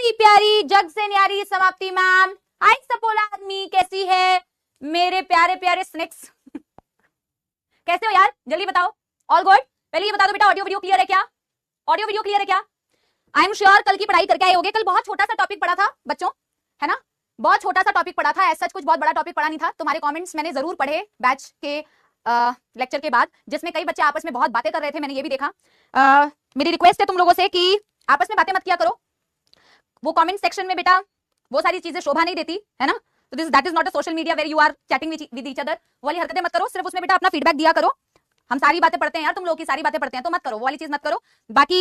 प्यारी प्यारी जग से न्यारी समाप्ति मैम। हाय सपोला आदमी, कैसी है मेरे प्यारे प्यारे स्नेक्स? कैसे हो यार, जल्दी बताओ। All good? पहले ये बता दो बेटा, ऑडियो वीडियो क्लियर है क्या? ऑडियो वीडियो क्लियर है क्या? आई एम श्योर कल की पढ़ाई करके आए होगे। कल बहुत छोटा सा टॉपिक पढ़ा था बच्चों, है ना? बहुत छोटा सा टॉपिक पढ़ा था, ऐसा कुछ बहुत बड़ा टॉपिक पढ़ा नहीं था। तुम्हारे कमेंट्स मैंने जरूर पढ़े बैच के लेक्चर के बाद, जिसमें कई बच्चे आपस में बहुत बातें कर रहे थे, मैंने ये भी देखा। मेरी रिक्वेस्ट है तुम लोगों से कि आपस में बातें मत किया करो। वो कमेंट सेक्शन में बेटा वो सारी चीजें शोभा नहीं देती, है ना? तो this that is not a social media where you are chatting with each other. वो वाली हरकतें मत करो। सिर्फ उसमें बेटा अपना फीडबैक दिया करो। हम सारी बातें पढ़ते हैं यार, तुम लोग की सारी बातें पढ़ते हैं, तो मत करो, वो वाली चीज मत करो। बाकी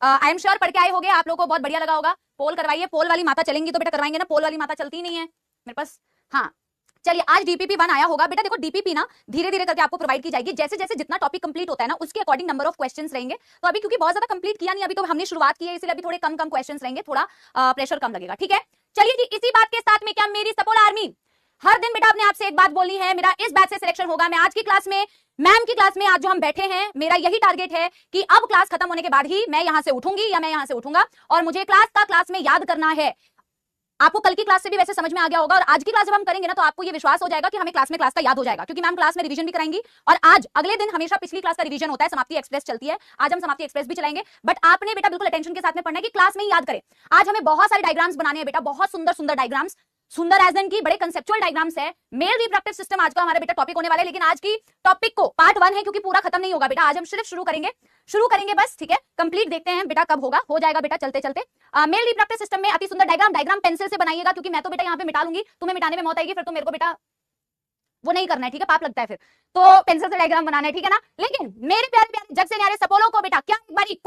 आई एम श्योर पढ़ के आए होगे, आप लोगों को बहुत बढ़िया लगा होगा। पोल करवाइए, पोल वाली माता चलेंगी तो बेटा करवाएंगे ना, पोल वाली माता चलती नहीं है मेरे पास। हाँ चलिए, आज डीपीपी 1 आया होगा बेटा। देखो डीपीपी ना धीरे धीरे करके आपको प्रोवाइड की जाएगी, जैसे जैसे जितना टॉपिक कंप्लीट होता है ना उसके अकॉर्डिंग नंबर ऑफ क्वेश्चंस रहेंगे। तो अभी क्योंकि बहुत ज्यादा कंप्लीट किया नहीं, अभी तो हमने शुरुआत की है, इसलिए अभी थोड़े कम कम क्वेश्चंस रहेंगे, थोड़ा प्रेशर कम लगेगा, ठीक है? चलिए जी, इसी बात के साथ में क्या मेरी सपोला आर्मी हर दिन बेटा अपने आप से एक बात बोलनी है, मेरा इस बैच से सिलेक्शन होगा। मैं आज की क्लास में, मैम की क्लास में आज जो हम बैठे हैं, मेरा यही टारगेट है कि अब क्लास खत्म होने के बाद ही मैं यहां से उठूंगी या मैं यहां से उठूंगा, और मुझे क्लास में याद करना है। आपको कल की क्लास से भी वैसे समझ में आ गया होगा, और आज की क्लास जब हम करेंगे ना तो आपको ये विश्वास हो जाएगा कि हमें क्लास का याद हो जाएगा, क्योंकि मैम क्लास में रिवीजन भी कराएंगी। और आज अगले दिन हमेशा पिछली क्लास का रिवीजन होता है, समाप्ति एक्सप्रेस चलती है, आज हम समाप्ति एक्सप्रेस भी चलाएंगे। बट आपने बेटा बिल्कुल अटेंशन के साथ में पढ़ना है कि क्लास में ही याद करें। आज हमें बहुत सारे डायग्राम्स बनाने हैं बेटा, बहुत सुंदर सुंदर डायग्राम्स, सुंदर एज एन की बड़े कंसेप्चुअल डायग्राम्स है। मेल रिप्रोडक्टिव सिस्टम आज का हमारा बेटा टॉपिक होने वाला है, लेकिन आज की टॉपिक को पार्ट 1 है, क्योंकि पूरा खत्म नहीं होगा बेटा। आज हम सिर्फ शुरू करेंगे बस, ठीक है? कंप्लीट देखते हैं बेटा कब होगा, हो जाएगा बेटा चलते चलते। मेल रिप्रोडक्टिव सिस्टम में अति सुंदर डायग्राम पेंसिल से बनाइएगा, क्योंकि मैं तो बेटा यहाँ पे मिटा लूंगी, तुम्हें मिटाने में मौत आएगी, फिर तो मेरे को बेटा वो नहीं करना है, ठीक है? पाप लगता है फिर, तो पेंसिल से डायग्राम बनाना है, ठीक है ना? लेकिन मेरे प्यारे प्यारे जग से न्यारे सपोलो को बेटा क्या एक बारी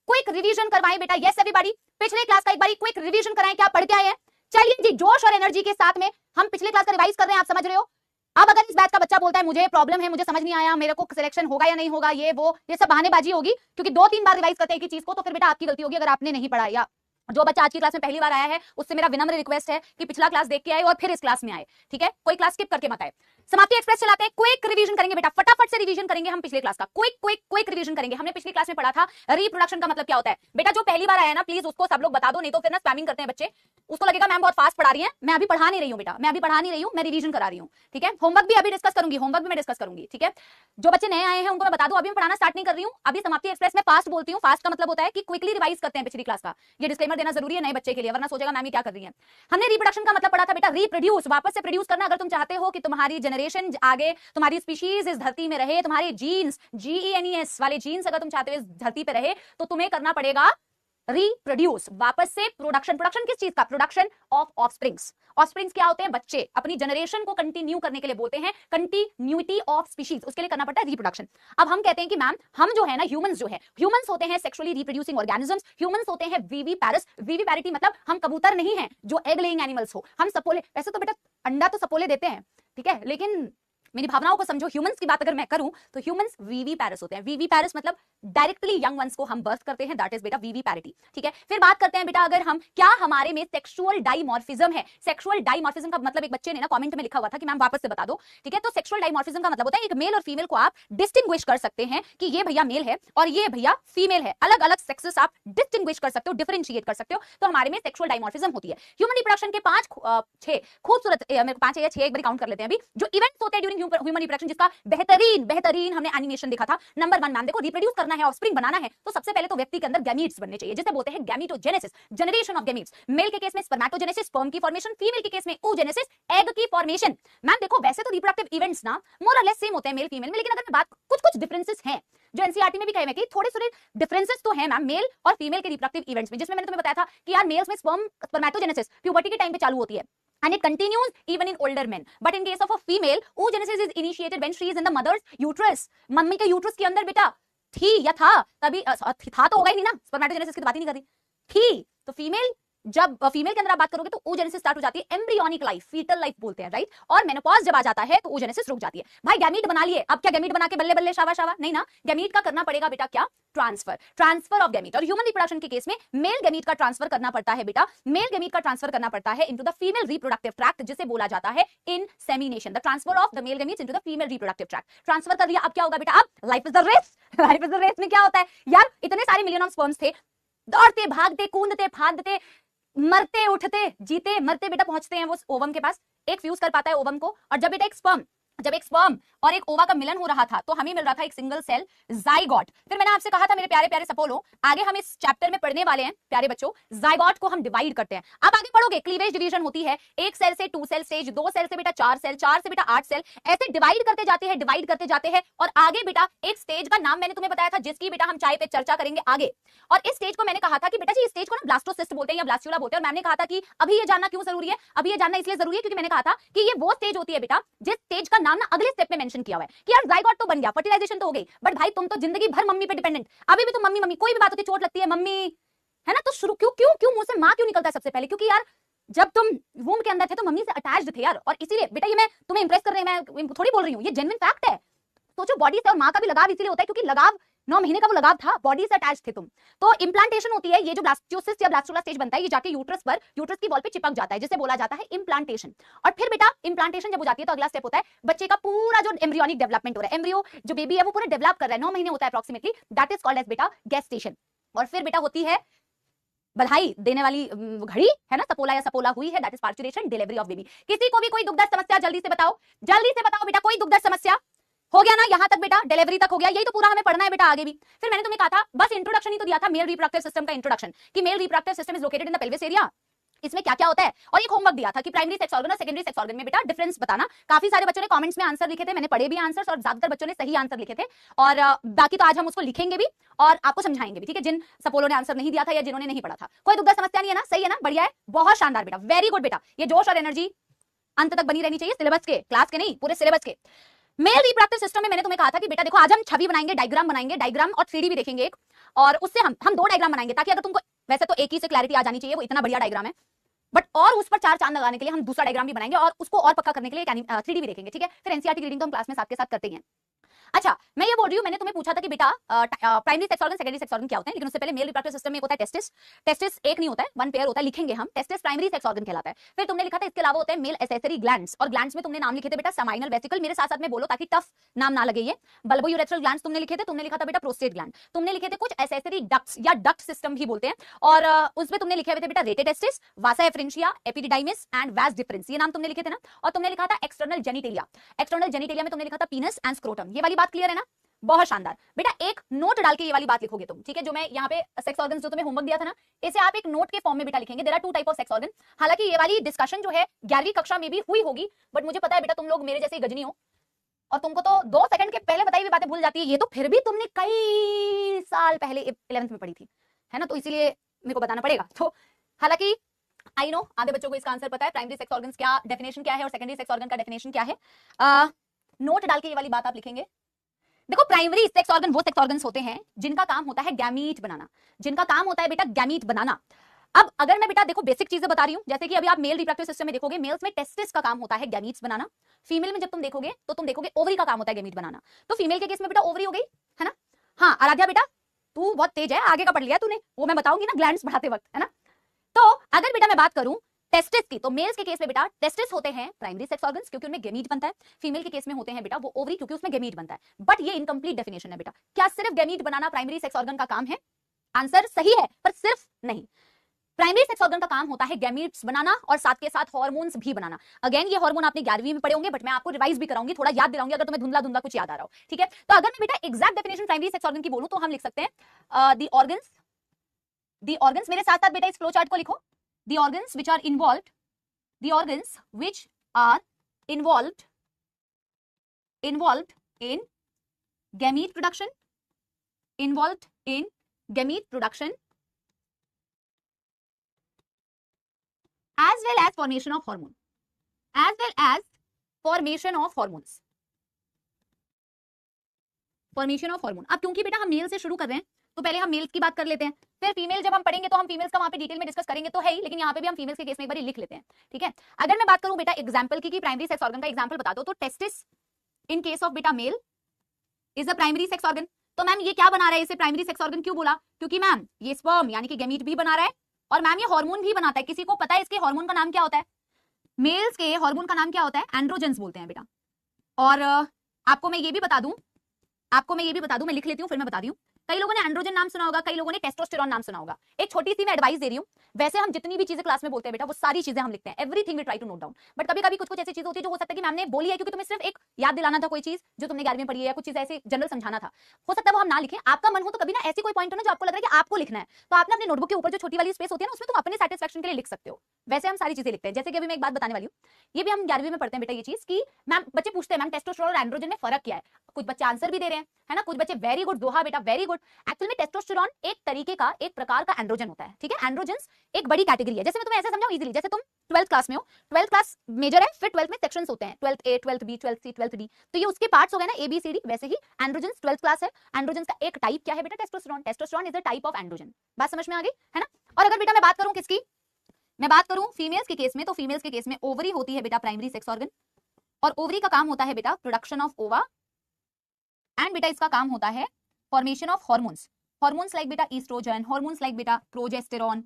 क्विक रिवीजन करवाएं बेटा। यस एवरीबॉडी, पिछले क्लास का एक बारी क्विक रिवीजन कराएं, क्या पढ़ के आए हैं? चलिए जी, जोश और एनर्जी के साथ में हम पिछले क्लास का रिवाइज कर रहे हैं, आप समझ रहे हो? अब अगर इस बैच का बच्चा बोलता है मुझे प्रॉब्लम है, मुझे समझ नहीं आया, मेरे को सिलेक्शन होगा या नहीं होगा, ये सब बहानेबाजी होगी, क्योंकि 2-3 बार रिवाइज करते हैं एक ही चीज को, तो फिर बेटा आपकी गलती होगी अगर आपने नहीं पढ़ा। या जो बच्चा आज की क्लास में पहली बार आया है उससे मेरा विनम्र रिक्वेस्ट है कि पिछला क्लास देख के आए और फिर इस क्लास में आए, ठीक है? कोई क्लास स्किप करके मत आए। समाप्ति एक्सप्रेस चलाते हैं, क्विक रिवीजन करेंगे बेटा, फटाफट से रिवीजन करेंगे हम पिछले क्लास का, क्विक रिवीजन करेंगे। हमने पिछली क्लास में पढ़ा था रिप्रोडक्शन का मतलब क्या होता है बेटा। जो पहली बार आया ना प्लीज उसको सब लोग बता दो, नहीं तो फिर ना स्पैमिंग करते हैं बच्चे, उसको लगेगा मैम बहुत फास्ट पढ़ा रही है। मैं अभी पढ़ा नहीं रही हूँ बेटा, मैं रिवीजन करा रही हूँ, ठीक है? होमवर्क भी अभी डिस्कस करूंगी, ठीक है? जो बच्चे नए आए हैं उनको मैं बता दूं, अभी मैं पढ़ाना स्टार्ट नहीं कर रही हूँ। अभी समाप्ति एक्सप्रेस में फास्ट बोलती हूँ, फास्ट का मतलब होता है कि क्विकली रिवाइज करते हैं पिछली क्लास का। ये डिस्क्लेमर देना जरूरी है नए बच्चे के लिए, वरना सोचेगा मैम ये क्या कर रही है। हमने रिप्रोडक्शन का मतलब पढ़ा था बेटा, रिप्रोड्यूस, वापस से प्रोड्यूस करना। अगर तुम चाहते हो कि तुम्हारी जनरेशन आगे, तुम्हारी स्पीशीज इस धरती में रहे, तुम्हारे जीन्स GENES वाले जीन्स अगर तुम चाहते हो इस धरती पे रहे, तो तुम्हें करना पड़ेगा रिप्रोड्यूस, वापस से प्रोडक्शन किस चीज का? Production of offsprings. ऑफस्प्रिंग्स क्या होते हैं बच्चे? अपनी जनरेशन को कंटिन्यू करने के लिए बोलते हैं कंटिन्यूटी ऑफ स्पीशीज, उसके लिए करना पड़ता है रिप्रोडक्शन। अब हम कहते हैं कि मैम हम जो है ना ह्यूमंस होते हैं सेक्सुअली रिप्रोड्यूसिंग ऑर्गेनिजम्स, ह्यूमंस होते हैं विविपैरस। विविपैरिटी मतलब हम कबूतर नहीं है जो एग लेइंग एनिमल्स हो, हम सपोले, वैसे तो बेटा अंडा तो सपोले देते हैं, ठीक है? लेकिन मेरी भावनाओं को समझो, ह्यूमंस की बात अगर मैं करूं तो ह्यूमंस विविपैरस होते हैं। विविपैरस मतलब डायरेक्टली यंग वंस को हम बर्थ करते हैं, दैट इज बेटा विविपैरिटी, ठीक है? फिर बात करते हैं बेटा अगर हम, क्या हमारे में सेक्सुअल डाइमॉर्फिज्म है? सेक्सुअल डाइमॉर्फिज्म का मतलब एक बच्चे ने ना कमेंट में लिखा हुआ था कि मैम वापस से बता दो, ठीक है? तो सेक्सुअल डाइमॉर्फिज्म का मतलब होता है एक मेल और फीमेल को आप डिस्टिंग्विश कर सकते हैं कि ये भैया मेल है और ये भैया फीमेल है, अलग अलग सेक्सेस आप डिस्टिंग्विश कर सकते हो, डिफरेंशिएट कर सकते हो, तो हमारे में सेक्सुअल डाइमॉर्फिज्म होती है। ह्यूमन रिप्रोडक्शन के 5-6 खूबसूरत, मेरे को 5 या 6 एक बार काउंट कर लेते हैं अभी, जो इवेंट्स होते हैं ड्यूरिंग ह्यूमन रिप्रोडक्शन, बेहतरीन हमने एनिमेशन देखा था। नंबर 1 मैम देखो, रिप्रोड्यूस करना है, ऑफस्प्रिंग बनाना है, तो सबसे पहले तो व्यक्ति के अंदर गैमीट्स बनने चाहिए, जिसे बोलते हैं गैमीटोजेनेसिस, जनरेशन ऑफ गैमीट्स। मेल के केस में स्पर्मेटोजेनेसिस, स्पर्म की फॉर्मेशन, फीमेल के केस में oogenesis, एग की फॉर्मेशन। मैम देखो वैसे तो रिप्रोडक्टिव इवेंट्स ना मोर और लेस सेम होते हैं मेल फीमेल में, लेकिन अगर मैं बात, कुछ डिफरेंसेस हैं जो एनसीईआरटी में भी कहे हैं कि थोड़े डिफरेंसेस तो हैं मैम मेल और फीमेल के रिप्रोडक्टिव इवेंट्स में, जिसमें मैंने तुम्हें बताया था कि यार मेल्स में स्पर्मेटोजेनेसिस प्यूबर्टी के टाइम पे चालू होती है and it continues even in older men, but in case of a female oogenesis is initiated when she is in the mother's uterus, mummy के यूट्रस के अंदर बेटा थी या था, तभी था तो होगा ही नहीं ना, स्पर्मेटोजेनेसिस की तो बात ही नहीं कर रही थी। तो फीमेल, जब फीमेल के अंदर आप बात करोगे तो oogenesis स्टार्ट हो जाती है, एम्ब्रियोनिक लाइफ, फीटल लाइफ बोलते हैं, राइट? और मेनोपॉज जब आ जाता है तो oogenesis रुक जाती है। भाई गैमीट बना लिए, अब क्या गैमीट बना के बल्ले बल्ले शावा नहीं ना, गैमीट का करना पड़ेगा बेटा क्या? Transfer of gamete. और ह्यूमन रिप्रोडक्शन के केस में मेल गैमीट का ट्रांसफर करना पड़ता है बेटा, मेल गैमीट का ट्रांसफर करना पड़ता है into the female reproductive tract, जिसे बोला जाता है insemination, the transfer of the male gametes into the female reproductive tract. Transfer कर लिया, अब क्या होगा बेटा? अब life is the race. Life is the race में क्या होता है यार, इतने सारे मिलियन ऑफ स्पर्म्स थे, दौड़ते भागते कूदते फांदते मरते उठते जीते मरते बेटा पहुंचते हैं वो ओवम के पास। एक फ्यूज कर पाता है ओवम को, और जब बेटा जब एक स्पर्म और एक ओवा का मिलन हो रहा था तो हमें मिल रहा था एक सिंगल सेल जाइगोट। फिर मैंने आपसे कहा था मेरे प्यारे प्यारे सपोलो, आगे हम इस चैप्टर में पढ़ने वाले हैं प्यारे बच्चों, जाइगोट को हम डिवाइड करते हैं। अब आगे पढ़ोगे क्लीवेज डिवीजन होती है, एक सेल से 2 सेल स्टेज, 2 सेल से बेटा 4 सेल, 4 से बेटा 8 सेल, ऐसे डिवाइड करते जाते हैं और आगे बेटा एक स्टेज का नाम मैंने तुम्हें बताया था जिसकी बेटा हम चाय पे चर्चा करेंगे आगे। और इस स्टेज को मैंने कहा था कि बेटा जी इस स्टेज को ना ब्लास्टोसिस्ट बोलते हैं या ब्लास्टुला बोलते हैं। और मैंने कहा था कि अभी ये जानना क्यों जरूरी है, अभी ये जानना इसलिए जरूरी है क्योंकि मैंने कहा था कि ये वो स्टेज होती है बेटा जिस स्टेज का नाम ना अगले स्टेप में मेंशन किया हुआ है कि यार जाइगोट तो बन गया, फर्टिलाइजेशन तो हो गई, बट भाई तुम तो जिंदगी भर मम्मी पे डिपेंडेंट, अभी भी तुम मम्मी मम्मी, कोई भी बात होती चोट लगती है मम्मी, है ना। तो शुरू क्यों मुंह से मां क्यों निकलता है सबसे पहले, क्योंकि यार जब तुम वूम्ब के अंदर थे तो मम्मी से अटैच्ड थे यार। और इसीलिए बेटा ये मैं तुम्हें इंप्रेस कर रही हूं, मैं थोड़ी बोल रही हूं, ये जेन्युइन फैक्ट है। सोचो बॉडी से और मां का भी लगाव इसीलिए होता है क्योंकि लगाव 9 महीने का वो लगाव था, बॉडी से अटैच थे तुम। तो इम्प्लांटेशन होती है, ये जो ब्लास्टोसिस्ट या ब्लास्टुला स्टेज बनता है ये जाके यूट्रस की वॉल पे चिपक जाता है जिसे बोला जाता है इम्प्लांटेशन। और फिर बेटा इम्प्लांटेशन जब हो जाती है तो अगला स्टेप होता है बच्चे का पूरा जो एम्ब्रियोनिक डेवलपमेंट हो रहा है, एम्ब्रियो जो बेबी है वो पूरा डेवलप कर रहा है, 9 महीने होता है approximately, that is called as बेटा गेस्टेशन। और फिर बेटा होती है बधाई देने वाली घड़ी, है ना, सपोला या सपोला हुई है, that is parturition, delivery of baby. किसी को भी कोई दुख दर्द समस्या जल्दी से बताओ बेटा, कोई दुख दर्द समस्या हो गया ना, यहां तक बेटा डिलीवरी तक हो गया, यही तो पूरा हमें पढ़ना है बेटा आगे भी। फिर मैंने तुम्हें कहा था बस इंट्रोडक्शन ही तो दिया था, मेल रिप्रोडक्टिव सिस्टम का इंट्रोडक्शन, कि male reproductive system is located in the pelvis area, इसमें क्या क्या होता है, और एक होमवर्क दिया था कि प्राइमरी सेक्स ऑर्गन और सेकेंडरी सेक्स ऑर्गन में बेटा डिफरेंस बताना। काफी सारे बच्चों ने कमेंट्स में आंसर लिखे थे, मैंने पढ़े भी आंसर्स और ज्यादातर बच्चों ने सही आंसर लिखे थे, और बाकी तो आज हम उसको लिखेंगे भी और आपको समझाएंगे भी, ठीक है, जिन सपोलो ने आंसर नहीं दिया था या जिन्होंने नहीं पढ़ा था। कोई दुख दर्द समस्या नहीं है ना, सही है ना, बढ़िया है, बहुत शानदार बेटा, वेरी गुड बेटा। ये जोश और एनर्जी अंत तक बनी रहनी चाहिए, सिलेबस के, क्लास के नहीं, पूरे सिलेबस के। मेल रिप्रोडक्टिव सिस्टम में मैंने तुम्हें कहा था कि बेटा देखो आज हम छवि बनाएंगे, डायग्राम बनाएंगे, डायग्राम और 3D भी देखेंगे एक, और उससे हम 2 डायग्राम बनाएंगे ताकि अगर तुमको, वैसे तो एक ही से क्लैरिटी आ जानी चाहिए, वो इतना बढ़िया डायग्राम है, बट और उस पर 4 चांद लगाने के लिए हम दूसरा डायग्राम भी बनाएंगे और उसको और पक्का करने के लिए 3D भी देखेंगे, ठीक है। फिर एनसीईआरटी की रीडिंग तो हम क्लास में साथ के साथ करते ही हैं। अच्छा, मैं ये बोल रही हूँ, मैंने तुम्हें पूछा था कि बेटा primary sex organ secondary sex organ क्या होते हैं, लेकिन उससे पहले मेल रिप्रोडक्टिव सिस्टम में एक होता है टेस्टिस। टेस्टिस एक नहीं होता है, 1 पेयर होता है, लिखेंगे हम, टेस्टिस प्राइमरी सेक्स ऑर्गन कहलाता है। फिर तुमने लिखा था इसके अलावा होते हैं मेल एसेसरी ग्लैंड्स, और ग्लैंड्स में तुमने नाम लिखे थे बेटा सेमाइनल वेसिकल, मेरे साथ साथ में बोलो ताकि टफ नाम ना लगे, ये बल्बो यूरेथ्रल ग्लैंड्स तुमने लिखे थे, तुमने लिखा था बेटा प्रोस्टेट ग्लैंड, तुमने लिखे थे कुछ एसेसरी डक्ट्स या डक्ट सिस्टम भी बोलते हैं, और उसमें तुमने लिखे हुए थे बेटा rete testis, vasa efferentia, epididymis and vas deferens, ये नाम तुमने लिखे थे ना। और तुमने लिखा था एक्सटर्नल जेनिटेलिया, एक्सटर्नल जेनिटेलिया में तुमने लिखा था पीनस एंड स्क्रोटम। ये वाली बात क्लियर है ना, बहुत शानदार बेटा। एक नोट डाल के ये वाली बात लिखोगे तुम, ठीक है, जो मैं यहाँ पे सेक्स ऑर्गन्स जो तुम्हें होमवर्क दिया था ना, इसे आप एक नोट के फॉर्म में बेटा लिखेंगे। There are 2 type of sex organ. हालांकि ये वाली डिस्कशन जो है 11वीं कक्षा में भी हुई होगी, बट मुझे पता है बेटा तुम लोग मेरे जैसे गजनी हो और तुमको तो 2 सेकंड के पहले बताई हुई बातें भूल जाती है, ये तो फिर भी तुमने कई साल पहले 11th में पढ़ी थी, है ना, तो इसीलिए मेरे को बताना पड़ेगा। तो हालांकि आई नो आधे बच्चों को इसका आंसर पता है, प्राइमरी सेक्स ऑर्गन्स क्या डेफिनेशन क्या है और सेकेंडरी सेक्स ऑर्गन का डेफिनेशन क्या है। नोट डाल के ये वाली बात आप लिखेंगे। देखो प्राइमरी सेक्स ऑर्गन वो सेक्स ऑर्गन्स होते हैं जिनका काम होता है गैमीट बनाना, जिनका काम होता है बेटा गैमीट बनाना। अब अगर मैं बेटा देखो बेसिक चीजें बता रही हूं, जैसे कि अभी आप मेल रिप्रोडक्टिव सिस्टम में देखोगे, मेल्स में टेस्टिस का काम होता है गैमीट्स बनाना, फीमेल में जब तुम देखोगे तो तुम देखोगे ओवरी का काम होता है गैमीट बनाना। तो फीमेल के केस में बेटा ओवरी हो गई, है ना। हाँ आराध्या बेटा तू बहुत तेज है, आगे का पढ़ लिया तूने, वो मैं बताऊंगी ना ग्लैंड्स बढ़ाते वक्त, है ना। तो अगर बेटा मैं बात करूं टेस्टिस की, तो मेल्स के केस में बेटा टेस्टिस होते हैं प्राइमरी सेक्स ऑर्गन्स क्योंकि उनमें गैमीट बनता है, फीमेल के केस में होते हैं बेटा वो ओवरी क्योंकि उसमें गैमीट बनता है। बट ये इनकम्प्लीट डेफिनेशन है बेटा, क्या सिर्फ गैमीट बनाना प्राइमरी सेक्स ऑर्गन का काम है? आंसर सही है, पर सिर्फ नहीं। प्राइमरी सेक्स ऑर्गन का काम होता है गैमीट्स बनाना और साथ के साथ हार्मोन्स भी बनाना। अगेन ये हार्मोन आपने 11वीं में पढ़े होंगे, बट मैं आपको रिवाइज भी कराऊंगी, थोड़ा याद दिलाऊंगी अगर तुम्हें धुंधला धुंधला कुछ याद आ रहा हो, ठीक है। तो अगर मैं बेटा exact definition primary sex organ की बोलूं तो हम लिख सकते हैं द ऑर्गन्स, मेरे साथ साथ बेटा इस फ्लो चार्ट को लिखो, the organs which are involved, the organs which are involved in gamete production, involved in gamete production as well as formation of hormone, as well as formation of hormones, formation of hormone। अब क्योंकि बेटा हम mail से शुरू कर रहे हैं तो पहले हम मेल्स की बात कर लेते हैं, फिर फीमेल जब हम पढ़ेंगे तो हम फीमेल्स का वहां पे डिटेल में डिस्कस करेंगे तो है ही, लेकिन यहाँ पे भी हम फीमेल्स के केस में एक बार लिख लेते हैं, ठीक है। अगर मैं बात करूं बेटा एग्जांपल की कि प्राइमरी सेक्स ऑर्गन का एग्जांपल बता दो, तो टेस्टिस इन केस ऑफ बेटा male is a primary sex organ. तो मैम ये क्या बना रहा है, इसे प्राइमरी सेक्स ऑर्गन क्यों बोला? क्योंकि मैम ये स्पर्म यानी कि गैमीट भी बना रहा है और मैम ये हार्मोन भी बनाता है। किसी को पता है इसके हार्मोन का नाम क्या होता है? मेल्स के हार्मोन का नाम क्या होता है? एंड्रोजेंस बोलते हैं बेटा। और आपको मैं ये भी बता दूं, मैं लिख लेती हूँ फिर मैं बता दी हूँ। कई लोगों ने एंड्रोजन नाम सुना होगा, कई लोगों ने टेस्टोस्टेरॉन नाम सुना होगा। एक छोटी सी मैं एडवाइस दे रही हूँ, वैसे हम जितनी भी चीजें क्लास में बोलते हैं बेटा वो सारी चीजें हम लिखते हैं, everything we try to note down, but कभी कभी कुछ कुछ ऐसी चीज होती है जो हो सकता है कि मैम ने बोली है क्योंकि तुम्हें सिर्फ एक याद दिलाना था कोई चीज जो तुमने 11वीं में पढ़ी है, या कुछ चीज ऐसे जनरल समझाना था, हो सकता है वो हम ना लिखें। आपका मन हो तो कभी ना ऐसी कोई पॉइंट हो ना जो आपको लग रहा है कि आपको लिखना है, तो आपने अपने नोटबुक के ऊपर जो छोटी वाली स्पेस होती है ना उसमें तुम अपने सेटिस्फेक्शन के लिए लिख सकते हो। वैसे हम सारी चीजें लिखते हैं। जैसे कि अभी मैं एक बात बताने वाली हूँ, ये भी हम 11वीं में पढ़ते हैं बेटा ये चीज कि मैम बच्चे पूछते हैं मैम टेस्टोस्टेरोन और एंड्रोजन में फर्क क्या है, कुछ बच्चे आंसर भी दे रहे हैं, है ना, कुछ बच्चे वेरी गुड दोहा बेटा वेरी गुड। एक्चुअल में टेस्टोस्टेरोन एक तरीके का एक प्रकार का एंड्रोजन होता है, ठीक है। एंड्रोजन्स एक बड़ी कैटेगरी है। जैसे मैं तुम्हें ऐसे समझाऊं इजीली, जैसे तुम 12th क्लास में हो, 12th क्लास मेजर है, फिर 12th में सेक्शंस होते हैं, 12th A 12th B 12th C 12th D, तो ये उसके पार्ट्स हो गए ना A B C D। वैसे ही एंड्रोजन्स 12th क्लास है, एंड्रोजन्स का एक टाइप क्या है बेटा testosterone, testosterone is a type of androgen. बात समझ में आ गई है ना। और अगर बेटा मैं बात करूं किसकी, मैं बात करूं फीमेल्स के केस में, तो फीमेल्स के केस में ओवरी होती है बेटा प्राइमरी सेक्स ऑर्गन, और ओवरी का काम होता है बेटा प्रोडक्शन ऑफ ओवा, एंड बेटा इसका काम होता है formation of hormones, hormones like बेटा ईस्ट्रोजन, हार्मोन्स लाइक बेटा प्रोजेस्टेरॉन।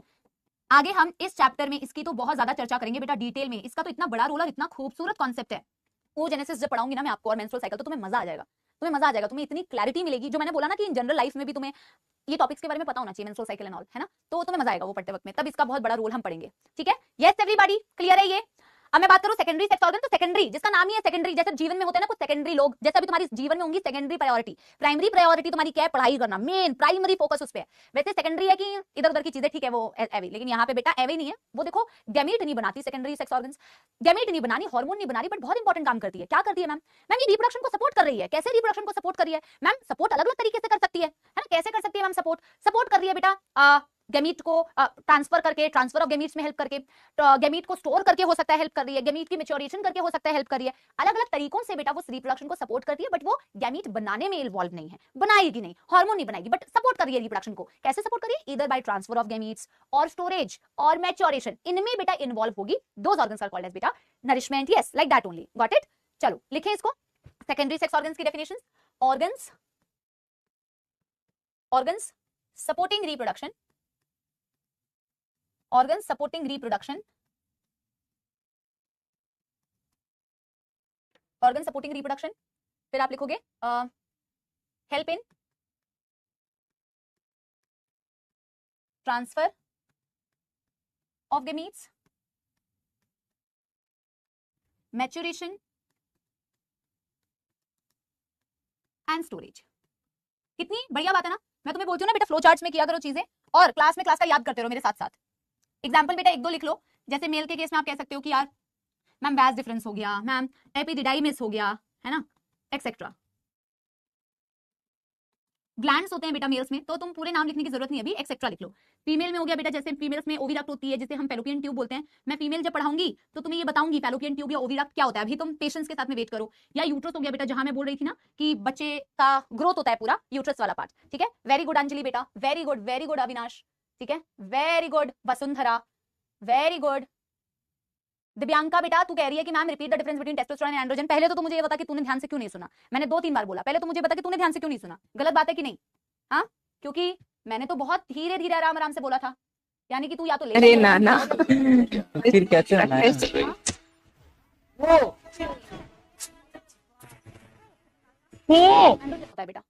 आगे हम इस चैप्टर में इसकी तो बहुत ज्यादा चर्चा करेंगे बेटा डिटेल में, इसका तो इतना बड़ा रोल और इतना खूबसूरत कॉन्सेप्ट है। ओजेनेसिस जब पढ़ाऊंगी ना मैं आपको और मेंस्ट्रुअल साइकिल, तो तुम्हें मजा आ जाएगा, तुम्हें मजा आ जाएगा, तुम्हें इतनी क्लैरिटी मिलेगी। जो मैंने बोला ना कि इन जनरल लाइफ में भी तुम्हें ये टॉपिक्स के बारे में पता होना चाहिए, मेंस्ट्रुअल साइकिल एंड ऑल, है ना, तो तुम्हें मजा आएगा वो पढ़ते वक्त में, तब इसका बहुत बड़ा रोल हम पढ़ेंगे, ठीक है। यस एवरीबॉडी क्लियर है ये। अब मैं बात करूं सेकेंडरी सेक्स ऑर्गन, तो सेकेंडरी जिसका नाम ही है सेकेंडरी, जैसे जीवन में होते हैं ना कुछ सेकेंडरी लोग, जैसे अभी तुम्हारी जीवन में होंगी सेकेंडरी प्रायोरिटी, प्राइमरी प्रायोरिटी तुम्हारी क्या है, पढ़ाई करना, मेन प्राइमरी फोकस उस पे है। वैसे सेकेंडरी है कि इधर उधर की चीजें, ठीक है वो एवी, लेकिन यहाँ पे बेटा एवी नहीं है। वो देखो गैमीट नहीं बनाती सेकेंडरी सेक्स ऑर्गन्स, गैमीट नहीं बनानी, हार्मोन नहीं बना रही, बट बहुत इंपॉर्टेंट काम करती है। क्या करती है मैम, मैम ये रिप्रोडक्शन को सपोर्ट कर रही है। कैसे रिप्रोडक्शन को सपोर्ट कर रही है मैम, सपोर्ट अलग अलग तरीके से कर सकती है ना, कैसे कर सकती है मैम, सपोर्ट कर रही है बेटा गैमीट को ट्रांसफर करके, ट्रांसफर ऑफ गैमीट्स में हेल्प करके, गैमीट को स्टोर करके हो सकता है हेल्प कर रही है, गैमीट की मैच्योरेशन करके हो सकता है हेल्प कर रही है। अलग अलग तरीकों से बेटा वो रिप्रोडक्शन को सपोर्ट करती है, बट वो गैमीट बनाने में इन्वॉल्व नहीं है, बनाएगी नहीं, हार्मोन नहीं बनाएगी, बट सपोर्ट कर रही है रिप्रोडक्शन को। कैसे सपोर्ट कर रही है, either by transfer of gametes और स्टोरेज और मैच्योरेशन, इनमें बेटा इन्वॉल्व होगी। दोस ऑर्गन्स आर कॉल्ड एज बेटा nourishment, yes like that only, got it. चलो लिखें इसको, सेकेंडरी सेक्स ऑर्गन्स की definition, organs supporting reproduction, organs supporting reproduction, organ supporting reproduction, फिर आप लिखोगे help in transfer of gametes, maturation and storage। कितनी बढ़िया बात है ना। मैं तुम्हें बोलती हूँ ना बेटा फ्लो चार्ट्स में किया करो चीजें, और क्लास में क्लास का याद करते रहो मेरे साथ साथ। एग्जाम्पल बेटा एक दो लिख लो, जैसे मेल के केस में आप कह सकते हो कि यार मैम वैस डिफरेंस हो गया, मैम एपिडिडाइमिस हो गया, है ना, एक्सेट्रा। ग्लैंड्स होते हैं बेटा मेल्स में, तो तुम पूरे नाम लिखने की जरूरत नहीं, अभी एक्सेट्रा लिख लो। फीमेल में हो गया बेटा, जैसे फीमेल्स में ओविडक्ट होती है जिसे हम फैलोपियन ट्यूब बोलते हैं। मैं फीमेल जब पढ़ाऊंगी तो तुम्हें ये बताऊंगी फैलोपियन ट्यूब या ओविडक्ट क्या होता है, अभी तुम पेशेंस के साथ में वेट करो। या यूट्रस हो गया बेटा, जहां मैं बोल रही थी ना कि बच्चे का ग्रोथ होता है पूरा यूट्रस वाला पार्ट, ठीक है। वेरी गुड अंजलि बेटा, वेरी गुड अविनाश, ठीक है, very good Vasundhara, very good Divyanka बेटा। तू कह रही है कि ma'am repeat the difference between testosterone and androgen. पहले तो मुझे ये बता कि तूने ध्यान से क्यों नहीं सुना, मैंने 2-3 बार बोला, पहले तो मुझे बता कि तूने ध्यान से क्यों नहीं सुना, गलत बात है कि नहीं। हाँ, क्योंकि मैंने तो बहुत धीरे धीरे आराम आराम से बोला था, यानी कि तू या तो ले, अरे ना फिर कैसे होना है वो बेटा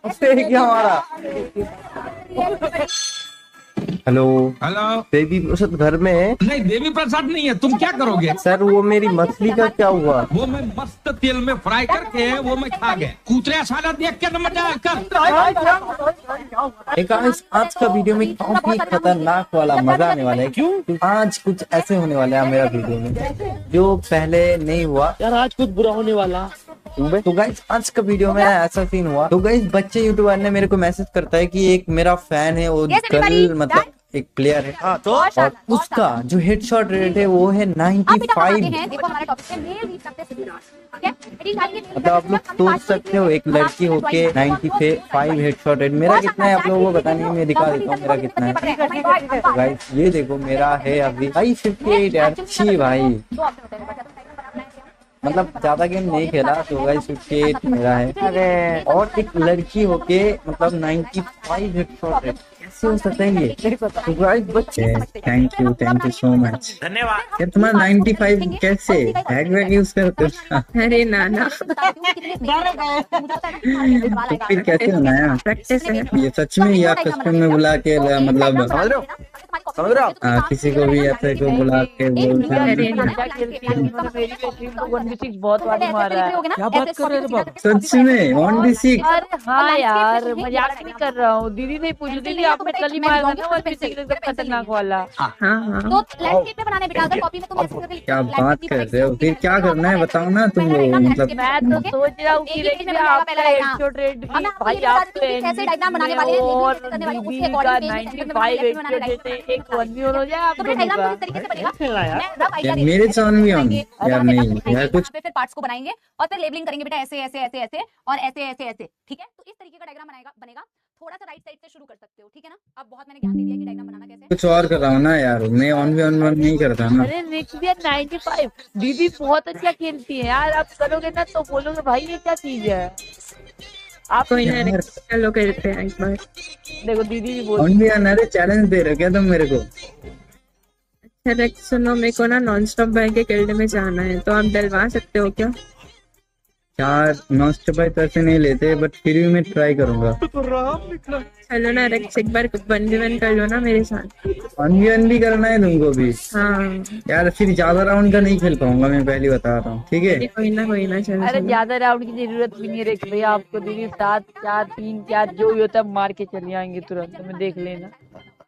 क्या हमारा। हेलो हेलो, देवी प्रसाद घर में है? नहीं देवी प्रसाद नहीं है, तुम क्या करोगे? सर वो मेरी मछली का क्या हुआ? वो मैं मस्त तेल में फ्राई करके वो मैं खा गया। कूतरे साला देख के मजा कर। आज का वीडियो में काफी खतरनाक वाला मजा आने वाला है। क्यों? आज कुछ ऐसे होने वाला है मेरा वीडियो में जो पहले नहीं हुआ यार, आज कुछ बुरा होने वाला। तो गाइस आज का वीडियो में ऐसा सीन हुआ। तो गाइस बच्चे यूट्यूबर ने मेरे को मैसेज करता है कि एक मेरा फैन है, वो कल मतलब एक प्लेयर है, तो और उसका जो हेडशॉट रेट है वो है 95। मतलब आप लोग सोच सकते हो एक लड़की होके 95 हेडशॉट रेट। मेरा कितना है आप लोगों को पता नहीं, मैं दिखा देता हूँ मेरा कितना है। तो गाइस ये देखो मेरा है अभी 58 यार, छी भाई, मतलब ज्यादा गेम नहीं खेला तो गाइस 58 मेरा है। और एक लड़की होके मतलब 95 हेडशॉट रेट, कैसे हो सकता है ये? तो गाइस बच्चे थैंक यू सो मच। धन्यवाद। यार तुम्हारा 95 कैसे हैक वैक यूज करते हो? अरे ना तो फिर कैसे बनाया? प्रैक्टिस है। ये सच में या कस्टम में बुला के मतलब समझ रहे हो? किसी को भी ऐसे को बुला के बोलते अरे हैं? ना। बहुत वाली मार रहा है। क्या बात कर रहे हो बाबा? सच में 1d6 अरे हाँ यार, मजाक नहीं कर रहा हूँ। दीदी नहीं पूछी, दीदी आपने कल ही मारा ना 1v6 एकदम खतरनाक वाला। हाँ हाँ तो लैंडस्केप में बनाने बेटा, अगर कॉपी में तुम ऐसे करके क्या बात कर रहे हो? फिर क्या करना है बताओ ना तुम लोग, मतलब मैं तो सोच रहा हूँ कि देखिए आपका हेडशॉट रेट भी भाई आपके कैसे डायग्राम बनाने वाले हैं, और लेकिन करने वाले हैं, उसके दीदी का अकॉर्डिंग 95 हेडशॉट रेट है, एक 1v1 हो जाए आप तो दोनों डायग्राम का। किस तरीके से बनेगा, मैं रफ आइडिया यार दे मेरे चैनल भी ऑन यार नहीं यार कुछ फिर पार्ट्स को बनाएंगे और फिर लेबलिंग करेंगे बेटा, ऐसे ऐसे ऐसे ऐसे और ऐसे ऐसे ऐसे, ठीक है? तो इस तरीके का डायग्राम बनेगा। थोड़ा सा राइट साइड से शुरू कर सकते हो, ठीक है ना? अब बहुत मैंने ज्ञान दे दिया कि डायग्राम बनाना कैसे है। कुछ और कर रहा हूँ ना यार, मैं ऑन भी ऑन नहीं करता ना। अरे नेक्स्ट ईयर 95 दीदी बहुत अच्छा खेलती है यार, आप करोगे ना तो बोलोगे भाई ये क्या चीज है। आप कोई ना, चलो करते हैं एक बार। देखो दीदी भी बोल ऑन भी ऑन, अरे चैलेंज दे रहे हो क्या तुम मेरे को? अच्छा देख सुनो, मेरे को ना नॉन स्टॉप बैंक के गिल्ड में जाना है, तो आप डलवा सकते हो क्या? यार नॉस्ट भाई पैसे नहीं लेते, बट फिर भी मैं ट्राई करूंगा। चलो ना रेक्स, एक बार 1v1 कर लो ना मेरे साथ। ऑन भी करना है तुमको भी? हाँ यार फिर ज्यादा राउंड का नहीं खेल पाऊंगा, मैं पहले बता रहा हूँ, ठीक है? कोई ना चलो अरे चलो। ज्यादा राउंड की जरूरत भी नहीं है रेख भैया, आपको दीदी 7 4 3 4 जो भी होता है मार के चले आएंगे तुरंत, तुम्हें देख लेना।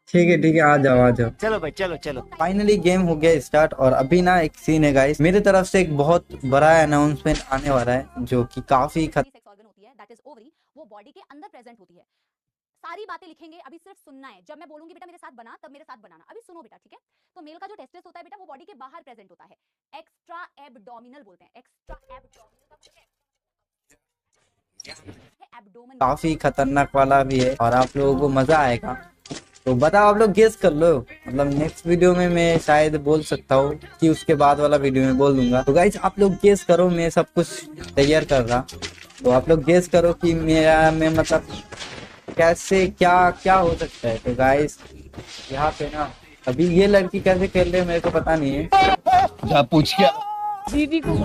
ठीक है आ जाओ। चलो भाई चलो। फाइनली गेम हो गया स्टार्ट, और अभी ना एक सीन है गाइस, मेरे तरफ से एक बहुत बड़ा अनाउंसमेंट आने वाला है जो कि काफी सेक्स ऑर्गन होती है, दैट इज ओवरी, वो बॉडी के अंदर प्रेजेंट होती है। सारी बातें लिखेंगे, अभी सिर्फ सुनना है। जब मैं बोलूंगी बेटा मेरे साथ बना, तब मेरे साथ बनाना। अभी सुनो बेटा, ठीक है? तो मेल का जो टेस्टिस होता है बेटा, वो बॉडी के बाहर प्रेजेंट होता है। एक्स्ट्रा एब्डोमिनल बोलते हैं, एक्स्ट्रा एब्डोमिनल। काफी खतरनाक वाला भी है और आप लोगों को मजा आएगा। तो बताओ, आप लोग गेस कर लो, मतलब नेक्स्ट वीडियो में मैं शायद बोल सकता हूँ कि उसके बाद वाला वीडियो में बोल दूंगा। तो गाइज आप लोग गेस करो, मैं सब कुछ तैयार कर रहा, तो आप लोग गेस करो कि मैं मतलब कैसे क्या हो सकता है। तो गाइज यहाँ पे ना अभी ये लड़की कैसे खेल रही है मेरे को पता नहीं है। पूछ क्या? दीदी को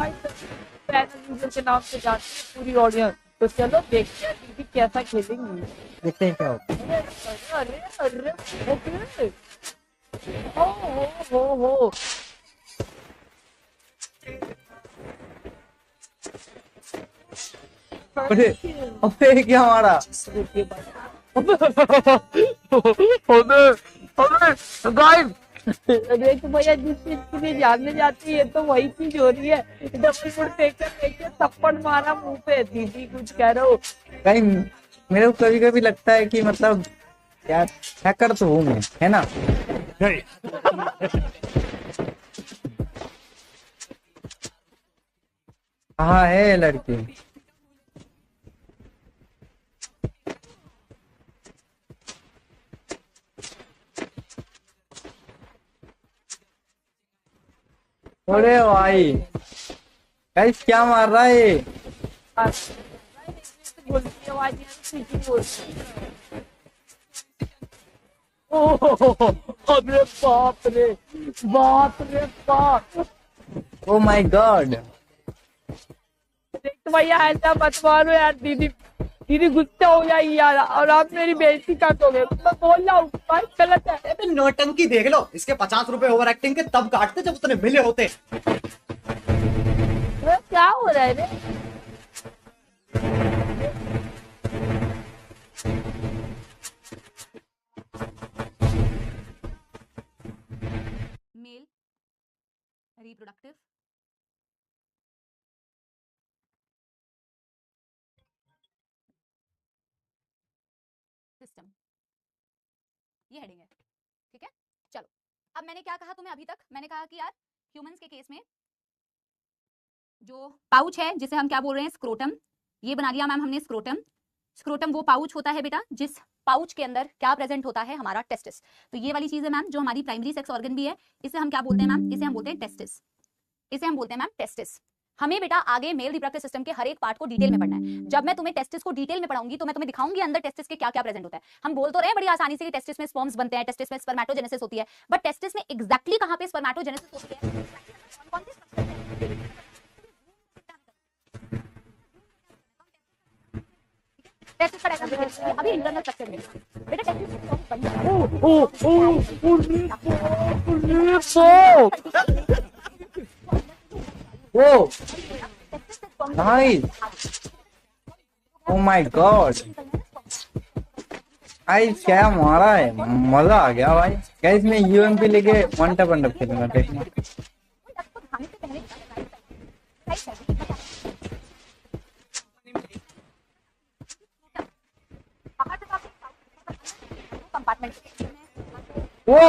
के नाम से जानती है पूरी ऑडियंस, तो चलो देखते हैं दीदी कैसा खेलेंगी। देखते हैं क्या होता है। अरे ओके हो अबे क्या मारा? गाइस देख भैया, जिस चीज के लिए जानने जाती है तो वही चीज हो रही है। डबल फुट देख थप्पड़ मारा मुंह पे। दीदी कुछ कह रहे हो? कहीं मेरे को कभी कभी लगता है कि मतलब यार हैकर तो हूँ मैं, है ना? कहाँ है लड़की? अरे भाई गाइस क्या मार रहा है ये? बोलती आवाज अरे बाप रे बाप। ओ माय गॉड, देख तो भैया ऐसा मत मारो यार, दीदी गुस्सा हो जाएगी यार, और आप मेरी बेइज्जती कर दोगे। मैं बोल रहा हूँ भाई गलत है। तो नौटंकी देख लो, इसके 50 रुपए ओवर एक्टिंग के तब काटते जब उतने मिले होते। क्या हो रहा है रे? मेल रिप्रोडक्टिव सिस्टम, ये हेडिंग है, ठीक है? चलो अब मैंने क्या कहा तुम्हें अभी तक? मैंने कहा कि यार ह्यूमंस के केस में जो पाउच है जिसे हम क्या बोल रहे हैं, स्क्रोटम, ये बना लिया मैम हमने स्क्रोटम। स्क्रोटम वो पाउच होता है बेटा जिस पाउच के अंदर क्या प्रेजेंट होता है, हमारा टेस्टिस। तो ये वाली चीज है मैम जो हमारी प्राइमरी सेक्स ऑर्गन भी है, इसे हम क्या बोलते हैं मैम? इसे हम बोलते हैं टेस्टिस, इसे हम बोलते हैं मैम टेस्टिस। हमें बेटा आगे मेल रिप्रोडक्टिव सिस्टम के हर एक पार्ट को डिटेल में पढ़ना है। जब मैं तुम्हें टेस्टिस को डिटेल में पढ़ाऊंगी तो मैं तुम्हें दिखाऊंगी अंदर टेस्टिस के क्या क्या प्रेजेंट होता है। हम बोल तो रहे हैं बड़ी आसानी से कि टेस्टिस में स्पर्म्स बनते हैं, टेस्टिस में स्पर्मेटोजेनेसिस होती है, बट टेस्टिस में एग्जैक्टली कहां पे स्पर्मेटोजेनेसिस होती है, टेस्टिस का डायग्राम अभी इंटरनल स्ट्रक्चर में बेटा वो nice, oh my God, guys क्या मारा है, मजा आ गया भाई। गाइस मैं यूएमपी लेके वन टैप अंडर खेलूंगा, देखना। वो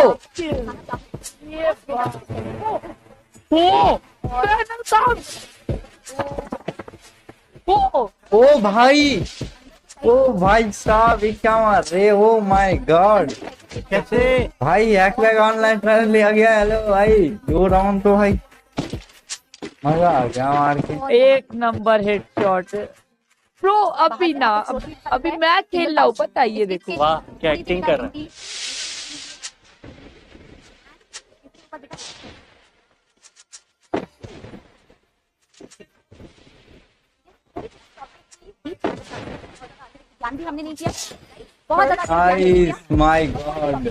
ओ भाई साहब ये क्या मार रहे, ओ माय गॉड, कैसे भाई हैक बैक ऑनलाइन ट्रायल लिया गया। हेलो भाई, 2 राउंड तो भाई मजा आ गया मार के। एक नंबर हेडशॉट ब्रो। अभी ना अभी मैं खेल रहा हूँ, पता है ये देखो। वाह क्या एक्टिंग कर रहा है। ध्यान भी हमने नहीं किया, बहुत ज्यादा नाइस, माय गॉड,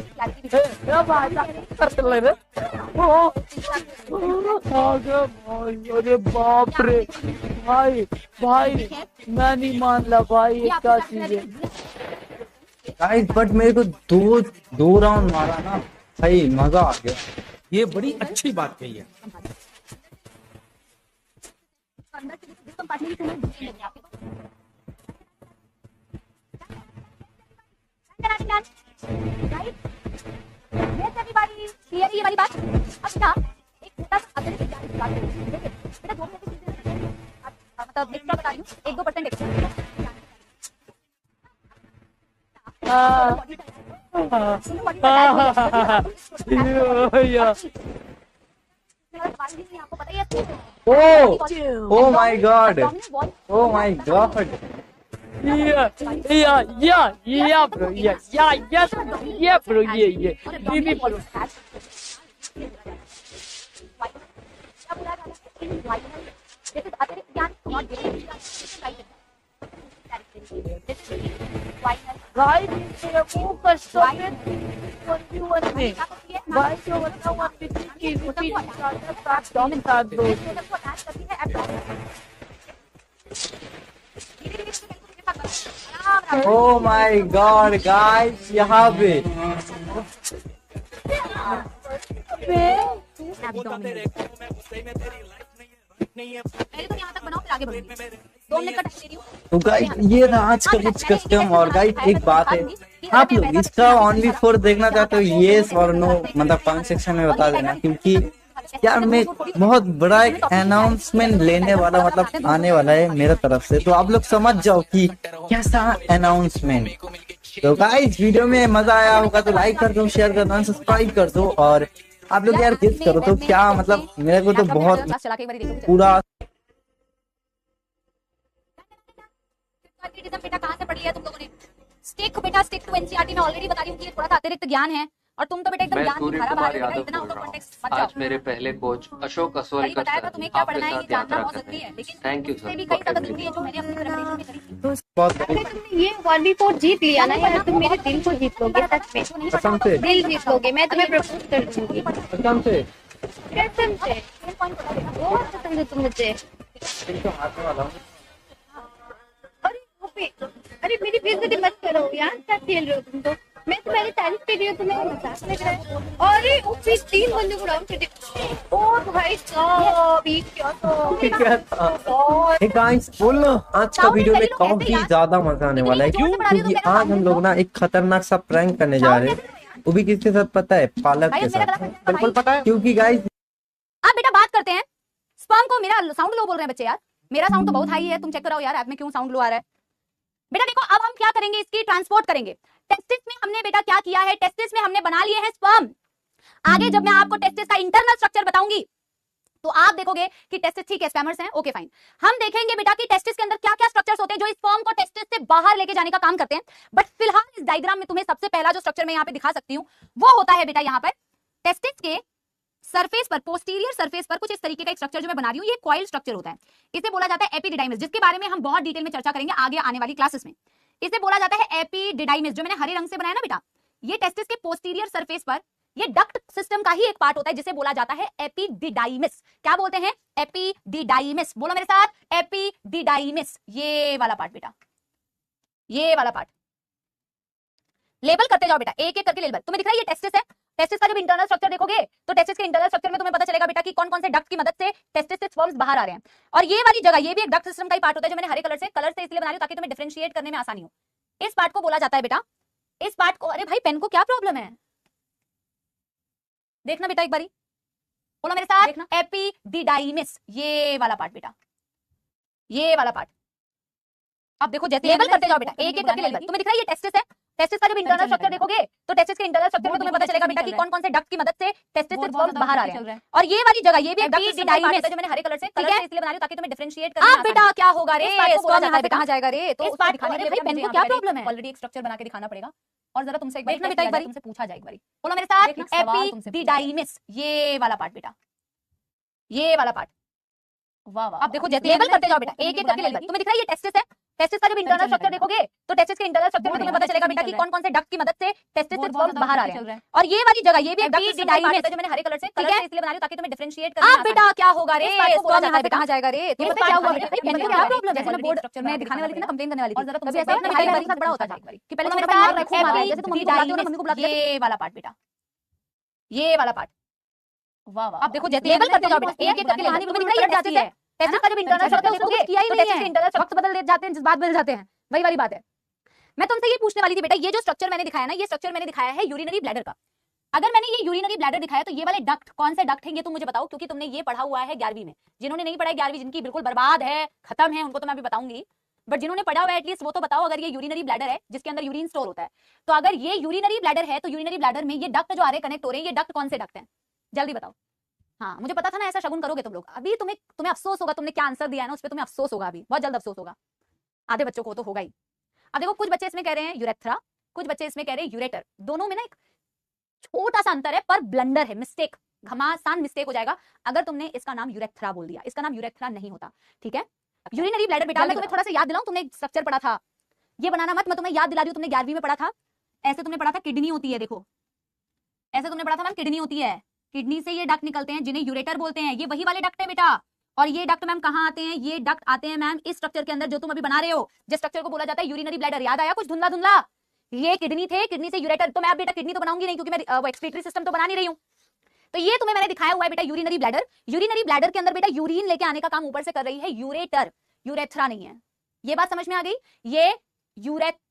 अरे बाप रे भाई भाई, मैं नहीं मान ला भाई, ये क्या चीज है। गाइस बट मेरे को दो राउंड मारा ना भाई, मजा आ गया। ये बड़ी अच्छी बात कही है। अंदर से जिस कंपार्टमेंट में लग गया आपके पास राइट। यस एवरीबॉडी, क्लियर है ये वाली बात। अब ना एक छोटा सा अतिरिक्त ज्ञान की बात करें, बेटा जो भी ऐसी चीजें मतलब एक्स्ट्रा बता रही हूँ, 1-2% एक्स्ट्रा। आपको पता ही है। Oh my God, oh my God, Yeah, bro, yeah, bro, yeah. दीदी bro. भाई वो कस्टम में 1v1 में भाई जो मतलब 1v3 की रूटीन साथ दो। ओ माय गॉड गाइस, यहाँ पे तो गाइस ये था आज का कुछ कस्टम। और गाइस एक बात है, आप लोग इसका ओनली फॉर देखना चाहते हो येस और नो, मतलब कमेंट सेक्शन में बता देना, क्योंकि यार मैं बहुत बड़ा एक अनाउंसमेंट लेने वाला, मतलब आने वाला है मेरे तरफ से, तो आप लोग समझ जाओ कि कैसा अनाउंसमेंट। तो गाइस वीडियो में मजा आया होगा तो लाइक कर दो, शेयर कर दो, सब्सक्राइब कर दो। और आप लोग यार गेस करो तो क्या, मतलब मेरे को तो बहुत पूरा बेटा कहां से पढ़ लिया तुम लोगों ने। स्टिक बेटा, स्टिक टू एनसीईआरटी में ऑलरेडी बता रही हूं कि ये थोड़ा सा अतिरिक्त ज्ञान है, और तुम तो बेटा एकदम ज्ञान की धारा बहा रहे हो बेटा, इतना आउट ऑफ कॉन्टेक्स्ट मत जाओ। आज मेरे पहले कोच अशोक असवारी बताया था तुम्हें क्या पढ़ना है, ये जानना बहुत जरूरी है, लेकिन थैंक यू इससे भी कई ज्यादा जरूरी है जो मैंने अपनी प्रिपरेशन में करी थी। बहुत अगर तुमने ये 1v4 जीत लिया ना यार, तुम मेरे दिल को जीत लोगे, सच में कसम से, दिल जीत लोगे। मैं तुम्हें प्रपोज कर दूंगी, कसम से, कसम से, बहुत पसंद है तुम मुझे। अरे मेरी बेइज्जती मत करो यार, क्या खेल रहे हो तुम तो। मैं तुम्हारी तारीफ कर रही हूँ, तुम्हें मजाक लग रहा है। अरे ऊपर 3 बंदे को डाउन कर दिया। ओ भाई साहब, ये क्या था। हे गाइस बोलो, आज का वीडियो में काफी ज्यादा मजा आने वाला है। क्यों? क्योंकि आज हम लोग ना एक खतरनाक सा प्रैंक करने जा रहे हैं, वो भी किसके साथ पता है? पालक के साथ। बिल्कुल पता है, क्योंकि गाइस अब बेटा बात करते हैं स्पर्म को। मेरा साउंड लो बोल रहे हैं बच्चे यार, मेरा साउंड तो बहुत हाई है, तुम चेक कराओ यार ऐप में क्यों साउंड लो आ रहा है। बेटा देखो अब हम क्या करेंगे, इसकी ट्रांसपोर्ट करेंगे। टेस्टिस में हमने बेटा क्या किया है, टेस्टिस में हमने बना लिए हैं स्पर्म। आगे जब मैं आपको टेस्टिस का इंटरनल स्ट्रक्चर बताऊंगी तो आप देखोगे कि टेस्टिस ठीक है, स्पैमर्स हैं, ओके फाइन। हम देखेंगे बेटा कि टेस्टिस के अंदर क्या क्या स्ट्रक्चर्स होते हैं जो इस स्पर्म को टेस्टिस से बाहर लेके जाने का काम करते हैं। बट फिलहाल इस डायग्राम में तुम्हें सबसे पहला जो स्ट्रक्चर मैं यहाँ पे दिखा सकती हूँ वो होता है बेटा यहाँ पर टेस्टिस के सरफेस पर, पोस्टीरियर सरफेस पर कुछ इस तरीके का एक स्ट्रक्चर जो मैं बना रही हूँ, ये कॉइल स्ट्रक्चर होता है। इसे बोला जाता है एपिडिडाइमिस, जिसके बारे में हम बहुत डिटेल में चर्चा करेंगे आगे आने वाली क्लासेस में। इसे बोला जाता है एपिडिडाइमिस, जो मैंने हरे रंग से बनाया ना बेटा, ये टेस्टिस के पोस्टीरियर सरफेस पर, ये डक्ट सिस्टम का ही एक पार्ट होता है जिसे बोला जाता है एपिडिडाइमिस। क्या बोलते हैं? एपिडिडाइमिस। बोलो मेरे साथ, एपिडिडाइमिस। ये वाला पार्ट बेटा, ये वाला पार्ट लेबल करते जाओ बेटा, एक एक करके लेबल। तुम्हें दिख रहा है ये टेस्टिस है। टेस्टिस का जब इंटरनल स्ट्रक्चर देखोगे तो टेस्टिस के इंटरनल स्ट्रक्चर में तुम्हें पता चलेगा बेटा कि कौन कौन से डक्ट की मदद से टेस्टिस से स्पर्म्स बाहर आ रहे हैं। और ये वाली जगह, ये भी एक डक्ट सिस्टम का ही पार्ट होता है जो मैंने हरे कलर से इसलिए बना रही हूं ताकि तुम्हें डिफरेंशिएट करने में आसानी हो। इस पार्ट को बोला जाता है बेटा, इस पार्ट को, अरे भाई पेन को क्या प्रॉब्लम है? देखना बेटा एक बारी, बोलो मेरे साथ, देखना, एपिडिडाइमिस, ये वाला पार्ट बेटा, ये वाला पार्ट। अब देखो जैसे लेबल करते जाओ बेटा, एक एक करके लेबल। तुम्हें दिख रहा है ये टेस्टिस है। टेस्टिस का जब इंटरनल स्ट्रक्चर देखोगे तो टेस्टिस के इंटरनल स्ट्रक्चर में तुम्हें पता चलेगा बेटा कि कौन कौन से डक्ट की मदद से टेस्टिस से स्पर्म्स बाहर आ रहे हैं। और ये वाली जगह, ये भी एक डक्ट सिस्टम का पार्ट होता है जो मैंने हरे कलर से इसलिए बना रही हूं ताकि तुम्हें डिफरेंशिएट करने में आसानी हो। बेटा क्या होगा रे, स्पर्म यहां पे कहां जाएगा रे? तो उसको दिखाने के लिए भाई पेन को क्या प्रॉब्लम है? ऑलरेडी एक स्ट्रक्चर बना के दिखाना पड़ेगा। और जरा तुमसे एक बार बेटा, एक बार तुमसे पूछा जाए एक बार, बोलो मेरे साथ, एपिडिडाइमिस, ये वाला पार्ट बेटा, ये वाला पार्ट। वाह वाह, अब देखो जैसे लेबल करते जाओ बेटा, एक एक करके लेबल। तुम्हें दिख रहा है ये टेस्टिस है। टेस्टिस का जब इंटरनल स्ट्रक्चर देखोगे तो टेस्टिस के इंटरनल स्ट्रक्चर में तुम्हें पता चलेगा बेटा कि कौन कौन से डक्ट की मदद से टेस्टिस से स्पर्म्स बाहर आ रहे हैं। और ये वाली जगह, ये भी एक डक्ट सिस्टम का पार्ट होता है जो मैंने हरे कलर से इसलिए बना रही हूं ताकि तुम्हें डिफरेंशिएट करने में आसानी हो। बेटा क्या होगा रे, स्पर्म यहां पे कहां जाएगा रे? तो ये क्या हुआ बेटा, पेन को क्या प्रॉब्लम है? जैसे मैं बोर्ड स्ट्रक्चर में दिखाने वाली थी ना, कंप्लेन करने वाली थी, और जरा तुमसे ऐसा ना हमारे बारे में बड़ा होता था कि पहले मेरे पास रखो मारा है, जैसे तुम मम्मी को बुलाती हो ना, मम्मी को बुलाती हो, ये वाला पार्ट बेटा, ये वाला पार्ट। वाह वाह, अब देखो जैसे लेबल करते जाओ बेटा, एक एक करके कहानी बिल्कुल पलट जाती है। टेस्टिस का जब इंटरनल स्ट्रक्चर देखोगे किया ही नहीं है, इंटरनल वक्त बदल जाते हैं, जज्बात बदल जाते हैं, वही वाली बात है। मैं तुमसे ये पूछने वाली थी बेटा, ये जो स्ट्रक्चर मैंने दिखाया ना, ये स्ट्रक्चर मैंने दिखाया है यूरिनरी ब्लैडर का। अगर मैंने ये यूरिनरी ब्लैडर दिखाया तो ये वाले डक्ट कौन से डक्ट हैं ये तुम मुझे बताओ, क्योंकि तुमने ये पढ़ा हुआ है 11वीं में। जिन्होंने नहीं पढ़ा 11वीं, जिनकी बिल्कुल बर्बाद है, खत्म है, उनको तो मैं अभी बताऊंगी, बट जिन्होंने पढ़ा हुआ है एटलीस्ट वो तो बताओ। अगर ये यूरिनरी ब्लैडर है जिसके अंदर यूरिन स्टोर होता है, तो अगर ये यूरिनरी ब्लैडर है तो यूरिनरी ब्लैडर में ये डक्ट जो आ रहे कनेक्ट हो रहे हैं, ये डक्ट कौन से डक्ट हैं? जल्दी बताओ। हाँ मुझे पता था ना ऐसा शगुन करोगे तुम लोग। अभी तुम्हें अफसोस होगा, तुमने क्या आंसर दिया है ना उस पर तुम्हें अफसोस होगा, अभी बहुत जल्द अफसोस होगा। आधे बच्चों को तो होगा ही। अब देखो कुछ बच्चे इसमें कह रहे हैं यूरेथ्रा, कुछ बच्चे इसमें कह रहे हैं यूरेटर। दोनों में ना एक छोटा सा अंतर है पर ब्लंडर है, मिस्टेक, घमासान मिस्टेक हो जाएगा अगर तुमने इसका नाम यूरेथ्रा बोल दिया। इसका नाम यूरेथ्रा नहीं होता, ठीक है। यूरिनरी ब्लैडर बेटा, मैं तुम्हें थोड़ा सा याद दिलाऊं, तुमने एक स्ट्रक्चर पढ़ा था, ये बनाना मत, मैं तुम्हें याद दिला रही हूं, तुमने 11वीं में पढ़ा था। ऐसे तुमने पढ़ा था किडनी होती है, देखो ऐसे तुमने पढ़ा था मैम, किडनी होती है, किडनी से ये डक्ट निकलते हैं जिन्हें यूरेटर बोलते हैं। ये वही वाले डक्ट है बेटा। और ये डक्ट मैम कहाँ आते हैं? ये डक्ट आते हैं मैम इस स्ट्रक्चर के अंदर जो तुम अभी बना रहे हो, जिस स्ट्रक्चर को बोला जाता है यूरिनरी ब्लैडर। याद आया कुछ धुंधला धुंधला? ये किडनी थे, किडनी से यूरेटर। तो मैं अब बेटा किडनी तो बनाऊंगी नहीं क्योंकि मैं वो एक्सक्रीटरी सिस्टम तो बना नहीं रही हूँ। तो ये तुम्हें मैंने दिखाया हुआ है बेटा यूरिनरी ब्लैडर। यूरिनरी ब्लैडर के अंदर बेटा यूरिन लेके आने का काम ऊपर से कर रही है यूरेटर, यूरेथ्रा नहीं है। ये बात समझ में आ गई? ये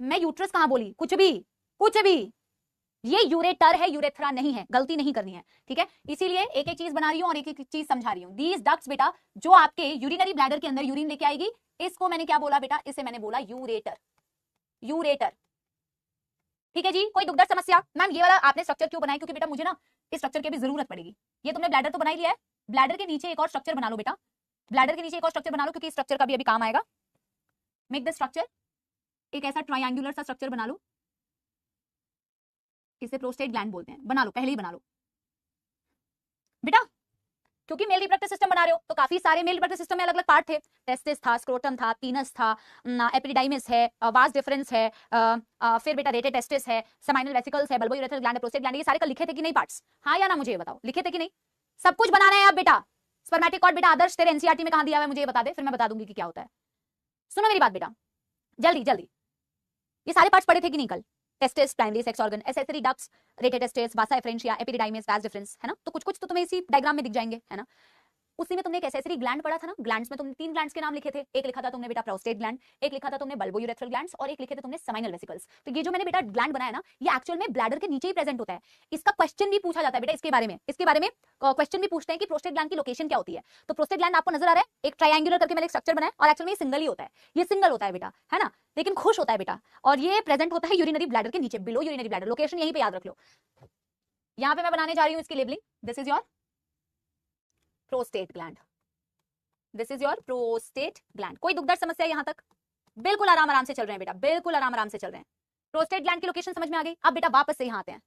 मैं यूट्रस कहाँ बोली? कुछ भी ये यूरेटर है, यूरेथ्रा नहीं है, गलती नहीं करनी है, ठीक है। इसीलिए एक एक चीज बना रही हूं और एक एक चीज समझा रही हूं। दीज डक्ट्स बेटा जो आपके यूरिनरी ब्लैडर के अंदर यूरिन लेके आएगी, इसको मैंने क्या बोला बेटा? इसे मैंने बोला यूरेटर, यूरेटर, ठीक है जी। कोई दुखद समस्या? मैम ये वाला आपने स्ट्रक्चर क्यों बनाया? क्योंकि बेटा मुझे ना इस स्ट्रक्चर की भी जरूरत पड़ेगी। ये तुमने ब्लैडर तो बना ही लिया है, ब्लैडर के नीचे एक और स्ट्रक्चर बना लो बेटा, ब्लैडर के नीचे एक और स्ट्रक्चर बना लो क्योंकि इस स्ट्रक्चर का भी अभी काम आएगा। मेक द स्ट्रक्चर एक ऐसा ट्रायंगुलर सा स्ट्रक्चर बना लो, इसे प्रोस्टेट ग्लैंड बोलते हैं। बना लो, पहले ही बना लो बेटा, क्योंकि मेल रिप्रोडक्टिव सिस्टम बना रहे हो तो काफी सारे मेल रिप्रोडक्टिव सिस्टम में अलग अलग पार्ट थे। टेस्टिस था, स्क्रोटम था, पीनस था, एपिडिडाइमिस है, वास डिफरेंस है, फिर बेटा रेटे टेस्टिस है, सेमाइनल वेसिकल्स है, bulbo urethral gland, prostate gland. ये सारे का लिखे थे कि नहीं पार्ट्स? हाँ या ना मुझे ये बताओ, लिखे थे कि नहीं? सब कुछ बनाना है आप बेटा। स्पर्मेटिक बेटा आदर्श तेरे एनसीईआरटी में कहां दिया हुआ है मुझे ये बता दे, फिर मैं बता दूंगी कि क्या होता है। सुनो मेरी बात बेटा, जल्दी जल्दी। ये सारे पार्ट्स पढ़े थे कि नहीं कल? Testis, primary sex organ, accessory ducts, rete testis, vasa efferentia, epididymis, vas deferens, है ना। तो कुछ कुछ तो तुम्हें इसी डायग्राम में दिख जाएंगे, है ना। उसी में तुमने एक एसेसरी ग्लैंड पढ़ा था ना, ग्लैंड्स में तुमने 3 ग्लैंड्स के नाम लिखे थे। एक लिखा था तुमने बेटा प्रोस्टेट ग्लैंड, एक लिखा था तुमने बल्बो यूरेथ्रल ग्लैंड्स, और एक लिखे थे तुमने सेमाइनल वेसिकल्स। तो ये जो मैंने बेटा ग्लैंड बनाया ना, ये एक्चुअल में ब्लैडर के नीचे ही प्रेजेंट होता है। इसका क्वेश्चन भी पूछा जाता है बेटा, इसके बारे में क्वेश्चन भी पूछते हैं कि प्रोस्टेट ग्लैंड की लोकेशन क्या होती है। तो प्रोस्टेट ग्लैंड आपको नजर आ रहा है, एक ट्रायंगुलर करके मैंने एक स्ट्रक्चर बनाया, और एक्चुअल में ये सिंगल ही होता है, ये सिंगल होता है बेटा, है ना, लेकिन खुश होता है बेटा। और ये प्रेजेंट होता है यूरिनरी ब्लैडर के नीचे, बिलो यूरिनरी ब्लैडर। लोकेशन यहीं पे याद रख लो। यहाँ पे मैं बनाने जा रही हूँ इसकी labelling. This is your prostate gland, this is your prostate gland. कोई दुख दर्द समस्या यहां तक? बिल्कुल आराम आराम से चल रहे हैं बेटा, बिल्कुल आराम आराम से चल रहे हैं। प्रोस्टेट ग्लैंड की लोकेशन समझ में आ गई। अब बेटा वापस से यहां आते हैं,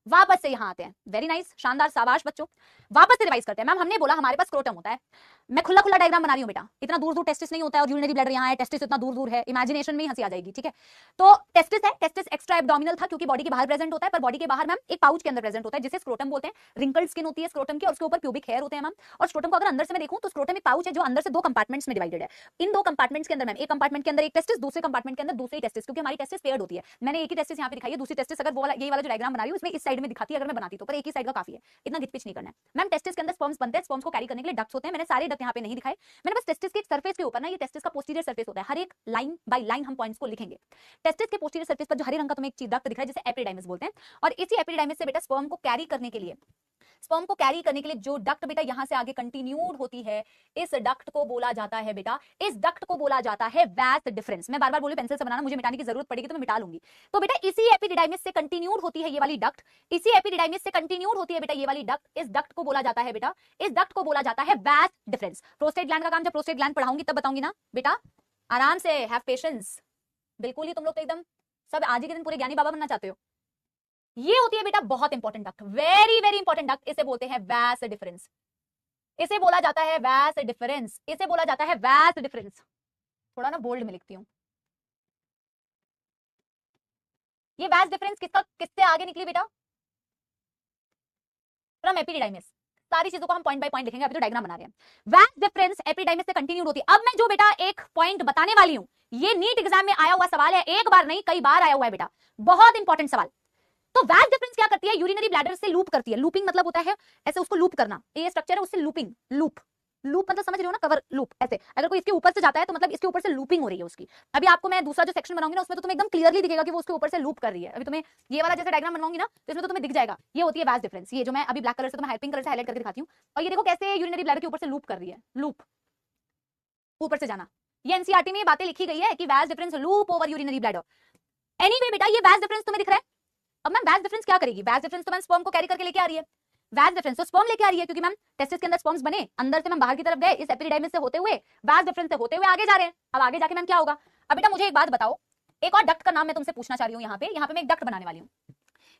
वापस से यहां आते हैं। वेरी नाइस, शानदार, शाबाश बच्चों। वापस से रिवाइज करते हैं। मैम हमने बोला हमारे पास स्क्रोटम होता है, मैं खुला खुला डायग्राम बना रही हूं बेटा, इतना दूर दूर टेस्टिस नहीं होता है और यूरिनरी ब्लैडर यहां है, टेस्टिस इतना दूर दूर है, इमेजिनेशन में ही हंसी आ जाएगी, ठीक है। तो टेस्टिस है, टेस्टिस एक्स्ट्रा एब्डोमिनल था क्योंकि बॉडी के बाहर प्रेजेंट होता है, पर बॉडी के बाहर मैम एक पाउच के अंदर प्रेजेंट होता है जिसे स्क्रोटम बोलते हैं। रिंकल्ड स्किन होती है स्क्रोटम की और उसके ऊपर प्यूबिक हेयर होते हैं मैम। और स्क्रोटम को अगर अंदर से मैं देखूं तो स्क्रोटम एक पाउच है जो अंदर से 2 कंपार्टमेंट्स में डिवाइडेड है। इन 2 कंपार्टमेंट्स के अंदर मैम एक कंपार्टमेंट के अंदर एक टेस्टिस, दूसरे कंपार्टमेंट के अंदर दूसरी टेस्टिस, क्योंकि हमारी टेस्टिस पेयर्ड होती है। मैंने एक ही टेस्टिस यहां पे दिखाई है, दूसरी टेस्टिस अगर वो वाला ये वाला जो डायग्राम बना रही हूं इसमें इस साइड में दिखाती है अगर मैं बनाती तो, पर एक ही साइड का काफी है, इतना गिचपिच नहीं करना है। मैम टेस्टिस के अंदर स्पर्म्स बनते हैं, स्पर्म्स को कैरी करने के लिए डक्ट्स होते हैं। मैंने सारे डक्ट यहां पे नहीं दिखाए, मैंने बस टेस्टिस के एक सरफेस के ऊपर ना, ये टेस्टिस का पोस्टीरियर सरफेस होता है, हर एक लाइन बाय लाइन हम पॉइंट्स को लिखेंगे। टेस्टिस के पोस्टीरियर सरफेस पर जो हरे रंग का तुम्हें एक चीज डक्ट दिख रहा है जिसे एपिडिडाइमिस बोलते हैं, और इसी एपिडिडाइमिस से बेटा स्पर्म को कैरी करने के लिए जो डक्ट बेटा यहां से आगे कंटिन्यूड होती है, इस डक्ट को बोला जाता है बेटा, इस डक्ट को बोला जाता है वास डिफरेंस। मैं बार बार बोलूं पेंसिल से बनाना, मुझे मिटाने की जरूरत पड़ेगी तो मैं मिटा लूंगी। तो बेटा इसी एपिडिडाइमिस से कंटिन्यूड होती है ये वाली डक्ट, इसी एपिडिडाइमिस से कंटिन्यूड होती है बेटा ये वाली डक्ट, इस डक्ट को बोला जाता है बेटा, इस डक्ट को बोला जाता है वास डिफरेंस। प्रोस्टेट ग्लैंड का काम जब प्रोस्टेट ग्लैंड पढ़ाऊंगी तब बताऊंगी ना बेटा, आराम से, हैव पेशेंस। बिल्कुल ही तुम लोग तो एकदम सब आज ही के दिन पूरे ज्ञानी बाबा बनना चाहते हो। ये होती है बेटा बहुत important duct, very very important duct, इसे बोलते हैं वास डिफरेंस, इसे बोला जाता है वास डिफरेंस, इसे बोला जाता है वास डिफरेंस। थोड़ा ना बोल्ड में लिखती हूं। ये वास डिफरेंस किससे आगे निकली बेटा? From epididymis. सारी चीजों को हम पॉइंट बाय पॉइंट लिखेंगे, अभी तो डायग्राम बना रहे हैं। वास डिफरेंस एपिडिडाइमिस से कंटिन्यूड होती है। अब मैं जो बेटा एक पॉइंट बताने वाली हूं, ये नीट एग्जाम में आया हुआ सवाल है, एक बार नहीं कई बार आया हुआ है बेटा, बहुत इंपॉर्टेंट सवाल। तो वास डिफरेंस क्या करती है? यूरिनरी ब्लैडर से लूप करती है। लूपिंग मतलब होता है ऐसे उसको लूप करना, ये स्ट्रक्चर है उससे लूपिंग, लूप मतलब समझ रहे हो ना, कवर लूप ऐसे। अगर कोई इसके ऊपर से जाता है तो मतलब इसके ऊपर से लूपिंग हो रही है उसकी। अभी आपको मैं दूसरा जो सेक्शन बनाऊंगी ना उसमें तो तुम्हें एकदम क्लियरली दिखेगा कि वो उसके ऊपर से लूप कर रही है। अभी तुम्हें ये वाला जैसे डायग्राम बनवाऊंगी ना तो इसमें तो तुम्हें दिख जाएगा, ये होती है वास डिफरेंस। ये जो मैं अभी ब्लैक कलर से तुम्हें पिंक कलर से हाईलाइट करके दिखाती हूँ, और ये देखो कैसे यूरिनरी ब्लैडर के ऊपर से लूप कर रही है, लूप ऊपर से जाना। ये एनसीईआरटी में ये बातें लिखी गई है कि vas deferens loop over urinary bladder. Anyway बेटा ये वास डिफरेंस तुम्हें दिख रहा है। अब मैम वास डिफरेंस क्या करेगी? वास डिफरेंस तो मैम स्पर्म को कैरी करके लेके आ रही है। वास डिफरेंस तो स्पर्म लेके आ रही है क्योंकि मैम टेस्टिस के अंदर स्पर्म्स बने, अंदर से मैम बाहर की तरफ गए, इस एपिडिडाइमिस से होते हुए वास डिफरेंस से होते हुए आगे जा रहे हैं। अब आगे जाके मैम क्या होगा? अब बेटा मुझे एक बात बताओ, एक और डक्ट का नाम मैं तुमसे पूछना चाह रही हूँ। यहाँ पे मैं एक डक्ट बनाने वाली हूँ।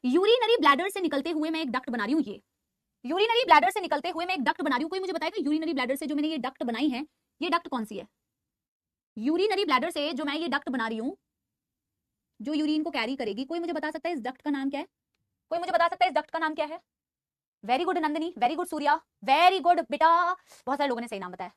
यूरिनरी ब्लैडर से निकलते हुए मैं एक डक्ट बना रही हूँ। ये यूरिनरी ब्लैडर से निकलते हुए मैं एक डक्ट बना रही हूँ। कोई मुझे बताएगा यूरिनरी ब्लैडर से जो मैंने ये डक्ट बनाई है, ये डक्ट कौन सी है? यूरिनरी ब्लैडर से जो मैं ये डक्ट बना रही हूँ जो यूरिन को कैरी करेगी, कोई मुझे बता सकता है इस डक्ट का नाम क्या है? कोई मुझे बता सकता है इस डक्ट का नाम क्या है? Very good Nandini, very good Surya, very good बेटा, बहुत सारे लोगों ने सही नाम बताया।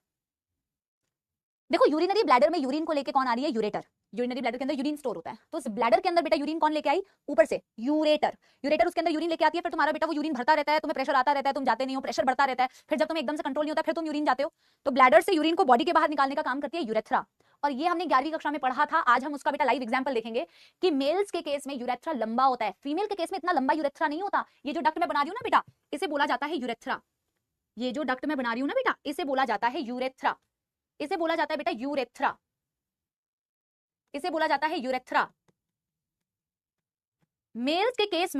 देखो यूरिनरी ब्लैडर में यूरिन को लेके कौन आ रही है? यूरेटर। यूरिनरी ब्लैडर के अंदर यूरिन स्टोर होता है, तो इस ब्लैडर के अंदर बेटा यूरिन कौन लेके आई? ऊपर से यूरेटर। यूरेटर उसके अंदर यूरिन लेके आती है, फिर तुम्हारा बेटा वो यूरिन भरता रहता है, तुम्हें प्रेशर आता रहता है, तुम जाते नहीं हो, प्रेशर बढ़ता रहता है, फिर जब तुम्हें एकदम से कंट्रोल नहीं होता फिर तुम यूरिन जाते हो। तो ब्लैडर से यूरिन को बॉडी के बाहर निकालने का काम करती है यूरेथ्रा। और ये हमने 11वीं कक्षा में पढ़ा था। आज हम उसका बेटा लाइव एग्जांपल देखेंगे कि मेल्स के केस में यूरेथ्रा लंबा होता है, फीमेल के केस में इतना लंबा यूरेथ्रा नहीं होता। ये जो डक्ट मैं बना रही हूँ ना बेटा, इसे बोला जाता है यूरेथ्रा। ये जो डक्ट मैं बना रही हूँ ना बेटा, इसे बोला जाता है यूरेथ्रा, इसे बोला जाता है बेटा यूरेथ्रा, इसे बोला जाता है यूरेथ्रा। मेल्स के केस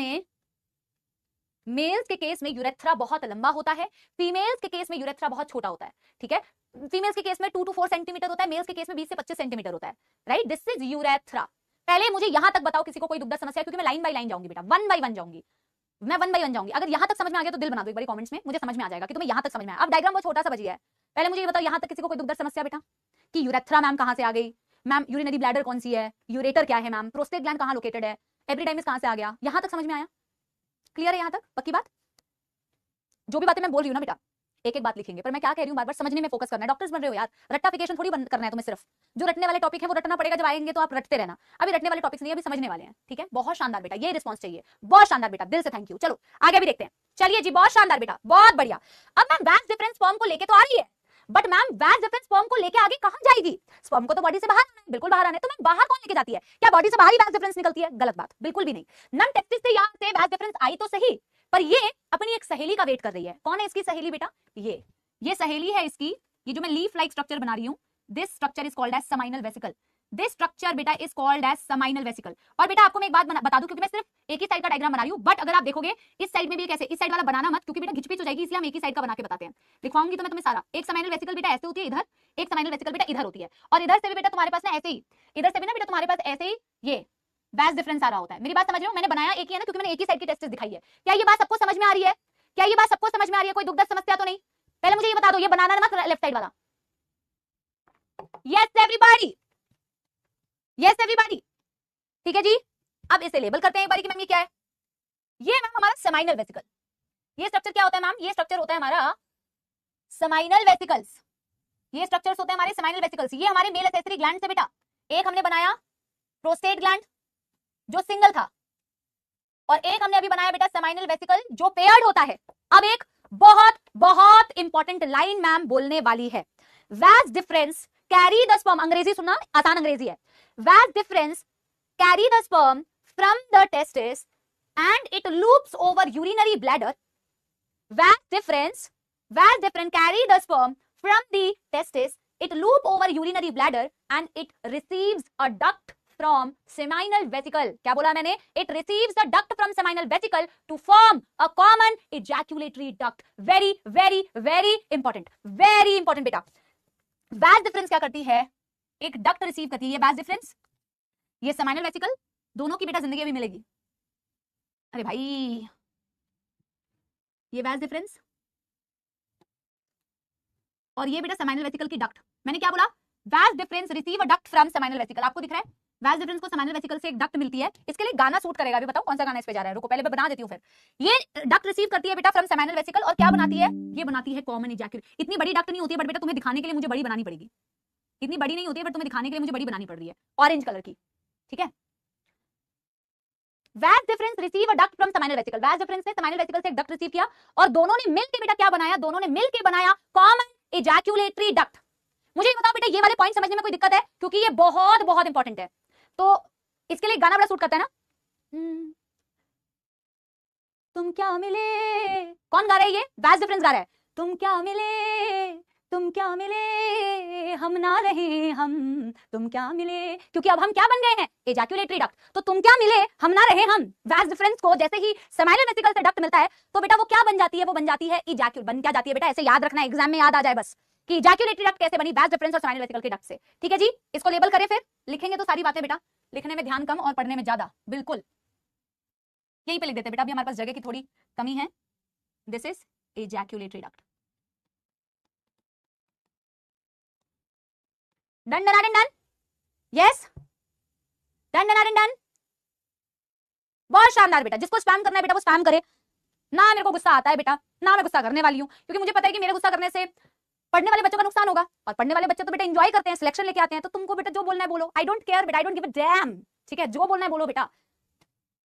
में यूरेथ्रा बहुत लंबा होता है, फीमेल्स के केस में यूरेथ्रा बहुत छोटा होता है। ठीक है, फीमेल्स के केस में 2 to 4 सेंटीमीटर होता है, मेल्स के केस में 20 से 25 सेंटीमीटर होता है। Right, this is urethra. पहले मुझे यहां तक बताओ किसी को कोई दुख दर्द समस्या, क्योंकि मैं लाइन बाय लाइन जाऊंगी बेटा, वन बाय वन जाऊंगी, मैं वन बाय वन जाऊंगी। अगर यहां तक समझ में आ गया तो दिल बना दो एक बार कमेंट्स में, मुझे समझ में आ जाएगा कि तुम्हें यहां तक समझ में आया। अब डायग्राम बहुत छोटा सा बची है, पहले मुझे ये बताओ यहां तक किसी को कोई दुख दर्द समस्या बेटा, कि यूरेथ्रा मैम कहां से आ गई, मैम यूरिनरी ब्लैडर कौन सी है, यूरेटर क्या है मैम, प्रोस्टेट ग्लैंड कहां लोकेटेड है, एपिडिडाइमिस कहां से आ गया? यहां तक समझ में आया? क्लियर है यहां तक? पक्की बात? जो भी बातें मैं बोल रही हूं ना बेटा, एक एक बात लिखेंगे, पर मैं क्या कह रही हूं बार बार समझने में फोकस करना है। डॉक्टर्स बन रहे हो यार, रट्टाफिकेशन थोड़ी बंद करना है तुम्हें। सिर्फ जो रटने वाले टॉपिक है वो रटना पड़ेगा, जब आएंगे तो आप रटते रहना। अभी रटने वाले टॉपिक्स नहीं, अभी समझने वाले हैं। ठीक है, बहुत शानदार बेटा, ये रिस्पॉन्स चाहिए, बहुत शानदार बेटा, दिल से थैंक यू। चलो आगे भी देखते हैं। चलिए जी, बहुत शानदार बेटा, बहुत बढ़िया। अब मैम वास डिफरेंस स्पर्म को लेके तो आ रही है, but ma'am vas deferens sperm को लेके आगे कहां जाएगी? स्पर्म को तो बॉडी से बाहर आना है, बिल्कुल बाहर आना है, तो मैम बाहर कौन लेके जाती है? क्या बॉडी से बाहर ही वास डिफरेंस निकलती है? गलत बात, बिल्कुल भी नहीं। नम टेस्टिस से यहां से वास डिफरेंस आई तो सही, पर ये अपनी एक सहेली का वेट कर रही है। कौन है इसकी सहेली बेटा? ये सहेली है इसकी। ये जो मैं लीफ लाइक स्ट्रक्चर बना रही हूं, this structure is called as seminal vesicle. This structure बेटा is called as seminal vesicle. और बेटा आपको मैं एक बात बता दूं, क्योंकि मैं सिर्फ एक ही साइड का डायग्राम बना रही हूँ, बट अगर आप देखोगे इस साइड में भी कैसे, इस साइड वाला बनाना मत, क्योंकि बेटा घिचपिच हो जाएगी, इसलिए हम एक ही साइड का बना के बताते हैं। दिखवाऊंगी तो मैं तुम्हें सारा। एक समाइनल वेसिकल बेटा ऐसे होती है इधर, एक समाइनल वेसिकल बेटा इधर होती है, और इधर से भी बेटा तुम्हारे पास ना ऐसे ही, इधर से भी ना बेटा तुम्हारे पास ऐसे ही ये वैस डिफरेंस आ रहा होता है। मेरी बात समझ रहे हो? मैंने बनाया एक ही है ना, क्योंकि मैंने एक ही साइड की टेस्ट दिखाई है। क्या ये बात सबको समझ में आ रही है? क्या ये बात सबको समझ में आ रही है? कोई दुख दर्द समस्या तो नहीं? पहले मुझे ये बता दो, ये बनाना मत लेफ्ट साइड वाला। यस एवरीबॉडी, यस एवरीबॉडी, ठीक है जी। अब इसे लेबल करते हैं एक बारी कि मैम ये क्या है। ये मैम हमारा सेमाइनल वेसिकल। ये स्ट्रक्चर क्या होता है मैम? ये स्ट्रक्चर होता है हमारा सेमाइनल वेसिकल्स। ये स्ट्रक्चर्स होते हैं हमारे सेमाइनल वेसिकल्स। ये हमारे मेल एक्सेसरी ग्लैंड से बेटा, एक हमने बनाया प्रोस्टेट ग्लैंड जो सिंगल था, और एक हमने अभी बनाया बेटा सेमाइनल वेसिकल जो पेयर्ड होता है। अब एक बहुत बहुत इंपॉर्टेंट लाइन मैम बोलने वाली है, वैस डिफरेंस कैरी द स्पर्म। अंग्रेजी सुनना, आसान अंग्रेजी है। वैस difference carry the sperm from the testis and it loops over urinary bladder. Vas deferens carry the sperm from the testis, it loop over urinary bladder and it receives a duct from seminal vesicle. क्या बोला मैंने? It receives the duct from seminal vesicle to form a common ejaculatory duct. Very very very important, very important बेटा। vas deferens क्या करती है? एक duct receive करती है। ये vas deferens, ये seminal vesicle, दोनों की बेटा जिंदगी अभी मिलेगी। अरे भाई, ये वैस डिफरेंस और ये बेटा सेमाइनल वेसिकल की डक्ट। मैंने क्या बोला? वैस difference receive a duct from seminal vesicle. आपको दिख रहा है? वैस डिफरेंस को सेमाइनल वेसिकल से एक डक्ट मिलती है। इसके लिए गाना सूट करेगा। अभी बताओ कौन सा गाना इस पे जा रहा है? रुको पहले मैं बना देती हूँ। फिर ये डक्ट रिसीव करती है बेटा फ्रॉम सेमाइनल वेसिकल, और क्या बनाती है? ये बनाती है कॉमन इजैक्यूलेट। इतनी बड़ी डक्ट नहीं होती है, बट बेटा तुम्हें दिखाने के लिए मुझे बड़ी बनानी पड़ेगी। इतनी बड़ी नहीं होती है, बट तुम्हें दिखाने के लिए मुझे बड़ी बनानी पड़ रही है, ऑरेंज कलर की, ठीक है। वैस difference receive a duct from seminal vesicle. वैस डिफरेंस ने सेमाइनल वेसिकल से एक डक्ट रिसीव किया, और दोनों ने मिलकर बेटा क्या बनाया? दोनों ने मिलकर बनाया कॉमन इजैक्यूलेटरी डक्ट। मुझे ये बताओ बेटा, ये वाले पॉइंट समझने में कोई दिक्कत है? क्योंकि ये बहुत बहुत इंपॉर्टेंट है। तो इसके लिए गाना बड़ा सूट करता है ना, तुम क्या मिले। कौन गा रहा है ये? वैस डिफरेंस गा रहा है। तुम क्या मिले, तुम क्या मिले, हम ना रहे हम, तुम क्या मिले। क्योंकि अब हम क्या बन गए हैं? एजैक्यूलेटरी डक्ट। तो तुम क्या मिले, हम ना रहे हम। वैस डिफरेंस को जैसे ही सेमाइनल वेसिकल से डक्ट मिलता है, तो बेटा वो क्या बन जाती है? वो बन जाती है इजैक्यूल। बन क्या जाती है बेटा? ऐसे याद रखना, एग्जाम में याद आ जाए बस कि इजैक्यूलेटरी डक्ट कैसे बनी, वैस डिफरेंस और सेमाइनल वेसिकल के डक्ट से। ठीक है जी, इसको लेबल करें, फिर लिखेंगे तो सारी बातें बेटा, लिखने में ध्यान कम और पढ़ने में ज्यादा। बिल्कुल यहीं पे लिख देते बेटा, अभी हमारे पास जगह की थोड़ी कमी है। This is ejaculatory duct. Done done done, yes, done done done. बहुत शानदार बेटा। जिसको स्पैम करना है बेटा वो स्पैम करे ना। मेरे को गुस्सा आता है बेटा, ना मैं गुस्सा करने वाली हूँ, क्योंकि मुझे पता है कि मेरे गुस्सा करने से पढ़ने वाले बच्चों का नुकसान होगा, और पढ़ने वाले बच्चे तो बेटा एंजॉय करते हैं, सिलेक्शन लेके आते हैं। तो तुमको बेटा जो बोलना है बोलो, आई डोंट केयर बेटा, I don't give a dam. ठीक है, जो बोलना है बोलो बेटा।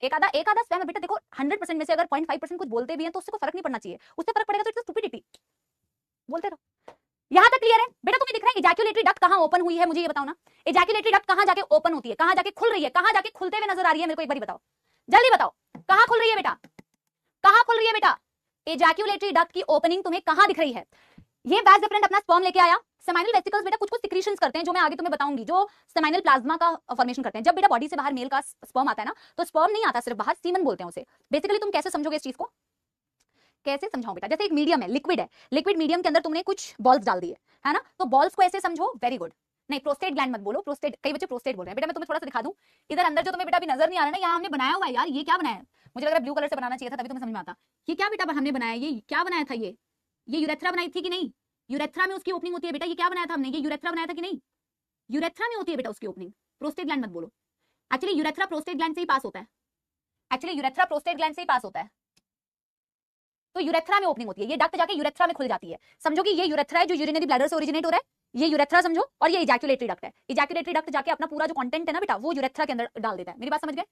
एक आधा स्पैम है बेटा। देखो 100% में से अगर 0.5% कुछ बोलते भी हैं तो उससे कोई फर्क नहीं पड़ना चाहिए। उससे फर्क पड़ेगा तो इट्स स्टुपिडिटी। बोलते रहो। यहां तक क्लियर है बेटा? तुम्हें दिख रहा है इजैक्यूलेटरी डक्ट कहां ओपन हुई है? मुझे ये बताओ ना, इजैक्यूलेटरी डक्ट कहां जाके ओपन होती है, कहां जाके खुल रही है, कहां जाके खुलते हुए नजर आ रही है? मेरे को एक बार बताओ, जल्दी बताओ, कहां खुल रही है बेटा? कहां खुल रही है बेटा? इजैक्यूलेटरी डक्ट की ओपनिंग तुम्हें कहां दिख रही है? ये वैस डिफरेंट अपना स्पर्म लेके आया। सेमाइनल वेसिकल्स बेटा कुछ सिक्रीशंस करते हैं, जो मैं आगे तुम्हें बताऊंगी, जो सेमाइनल प्लाज्मा का फॉर्मेशन करते हैं। जब बेटा बॉडी से बाहर मेल का स्पर्म आता है ना, तो स्पर्म नहीं आता सिर्फ बाहर, सीमन बोलते हैं उसे। बेसिकली तुम कैसे समझोगे इस चीज को? कैसे समझाऊं बेटा? जैसे एक मीडियम है, लिक्विड है, लिक्विड मीडियम के अंदर तुमने कुछ बॉल्स डाल दिए, है ना? तो बॉल्स को ऐसे समझो। Very good. नहीं, प्रोस्टेट ग्लैंड मत बोलो, प्रोस्टेट, कई बच्चे प्रोस्टेट बोल रहे हैं बेटा। मैं तुम्हें थोड़ा सा दिखा दूं इधर अंदर, जो तुम्हें बेटा अभी नजर नहीं आ रहा है ना, यहाँ हमने बनाया हुआ है यार। ये क्या बनाया है? मुझे लग रहा है ब्लू कलर से बनाना चाहिए था, तभी तुम्हें समझ में आता। ये क्या बेटा हमने बनाया? ये क्या बनाया था? ये यूरेथ्रा बनाई थी कि नहीं? यूरेथ्रा में उसकी ओपनिंग होती है बेटा। ये क्या बनाया था हमने? ये यूरेथ्रा बनाया था कि नहीं? यूरेथ्रा में होती है बेटा उसकी ओपनिंग। प्रोस्टेट ग्लैंड मत बोलो। एक्चुअली यूरेथ्रा प्रोस्टेट ग्लैंड से ही पास होता है। एक्चुअली यूरेथ्रा प्रोस्टेट ग्लैंड से ही पास होता है। तो यूरेथ्रा में ओपनिंग होती है, ये डक्ट जाके यूरेथ्रा में खुल जाती है। समझो कि ये यूरेथ्रा है जो यूरिनरी ब्लैडर से ओरिजिनेट हो रहा है, ये यूरेथ्रा समझो, और ये इजैक्यूलेटरी डक्ट है। इजैक्यूलेटरी डक्ट जाके अपना पूरा जो कंटेंट है ना बेटा, वो यूरेथ्रा के अंदर डाल देता है। मेरी बात समझ गए?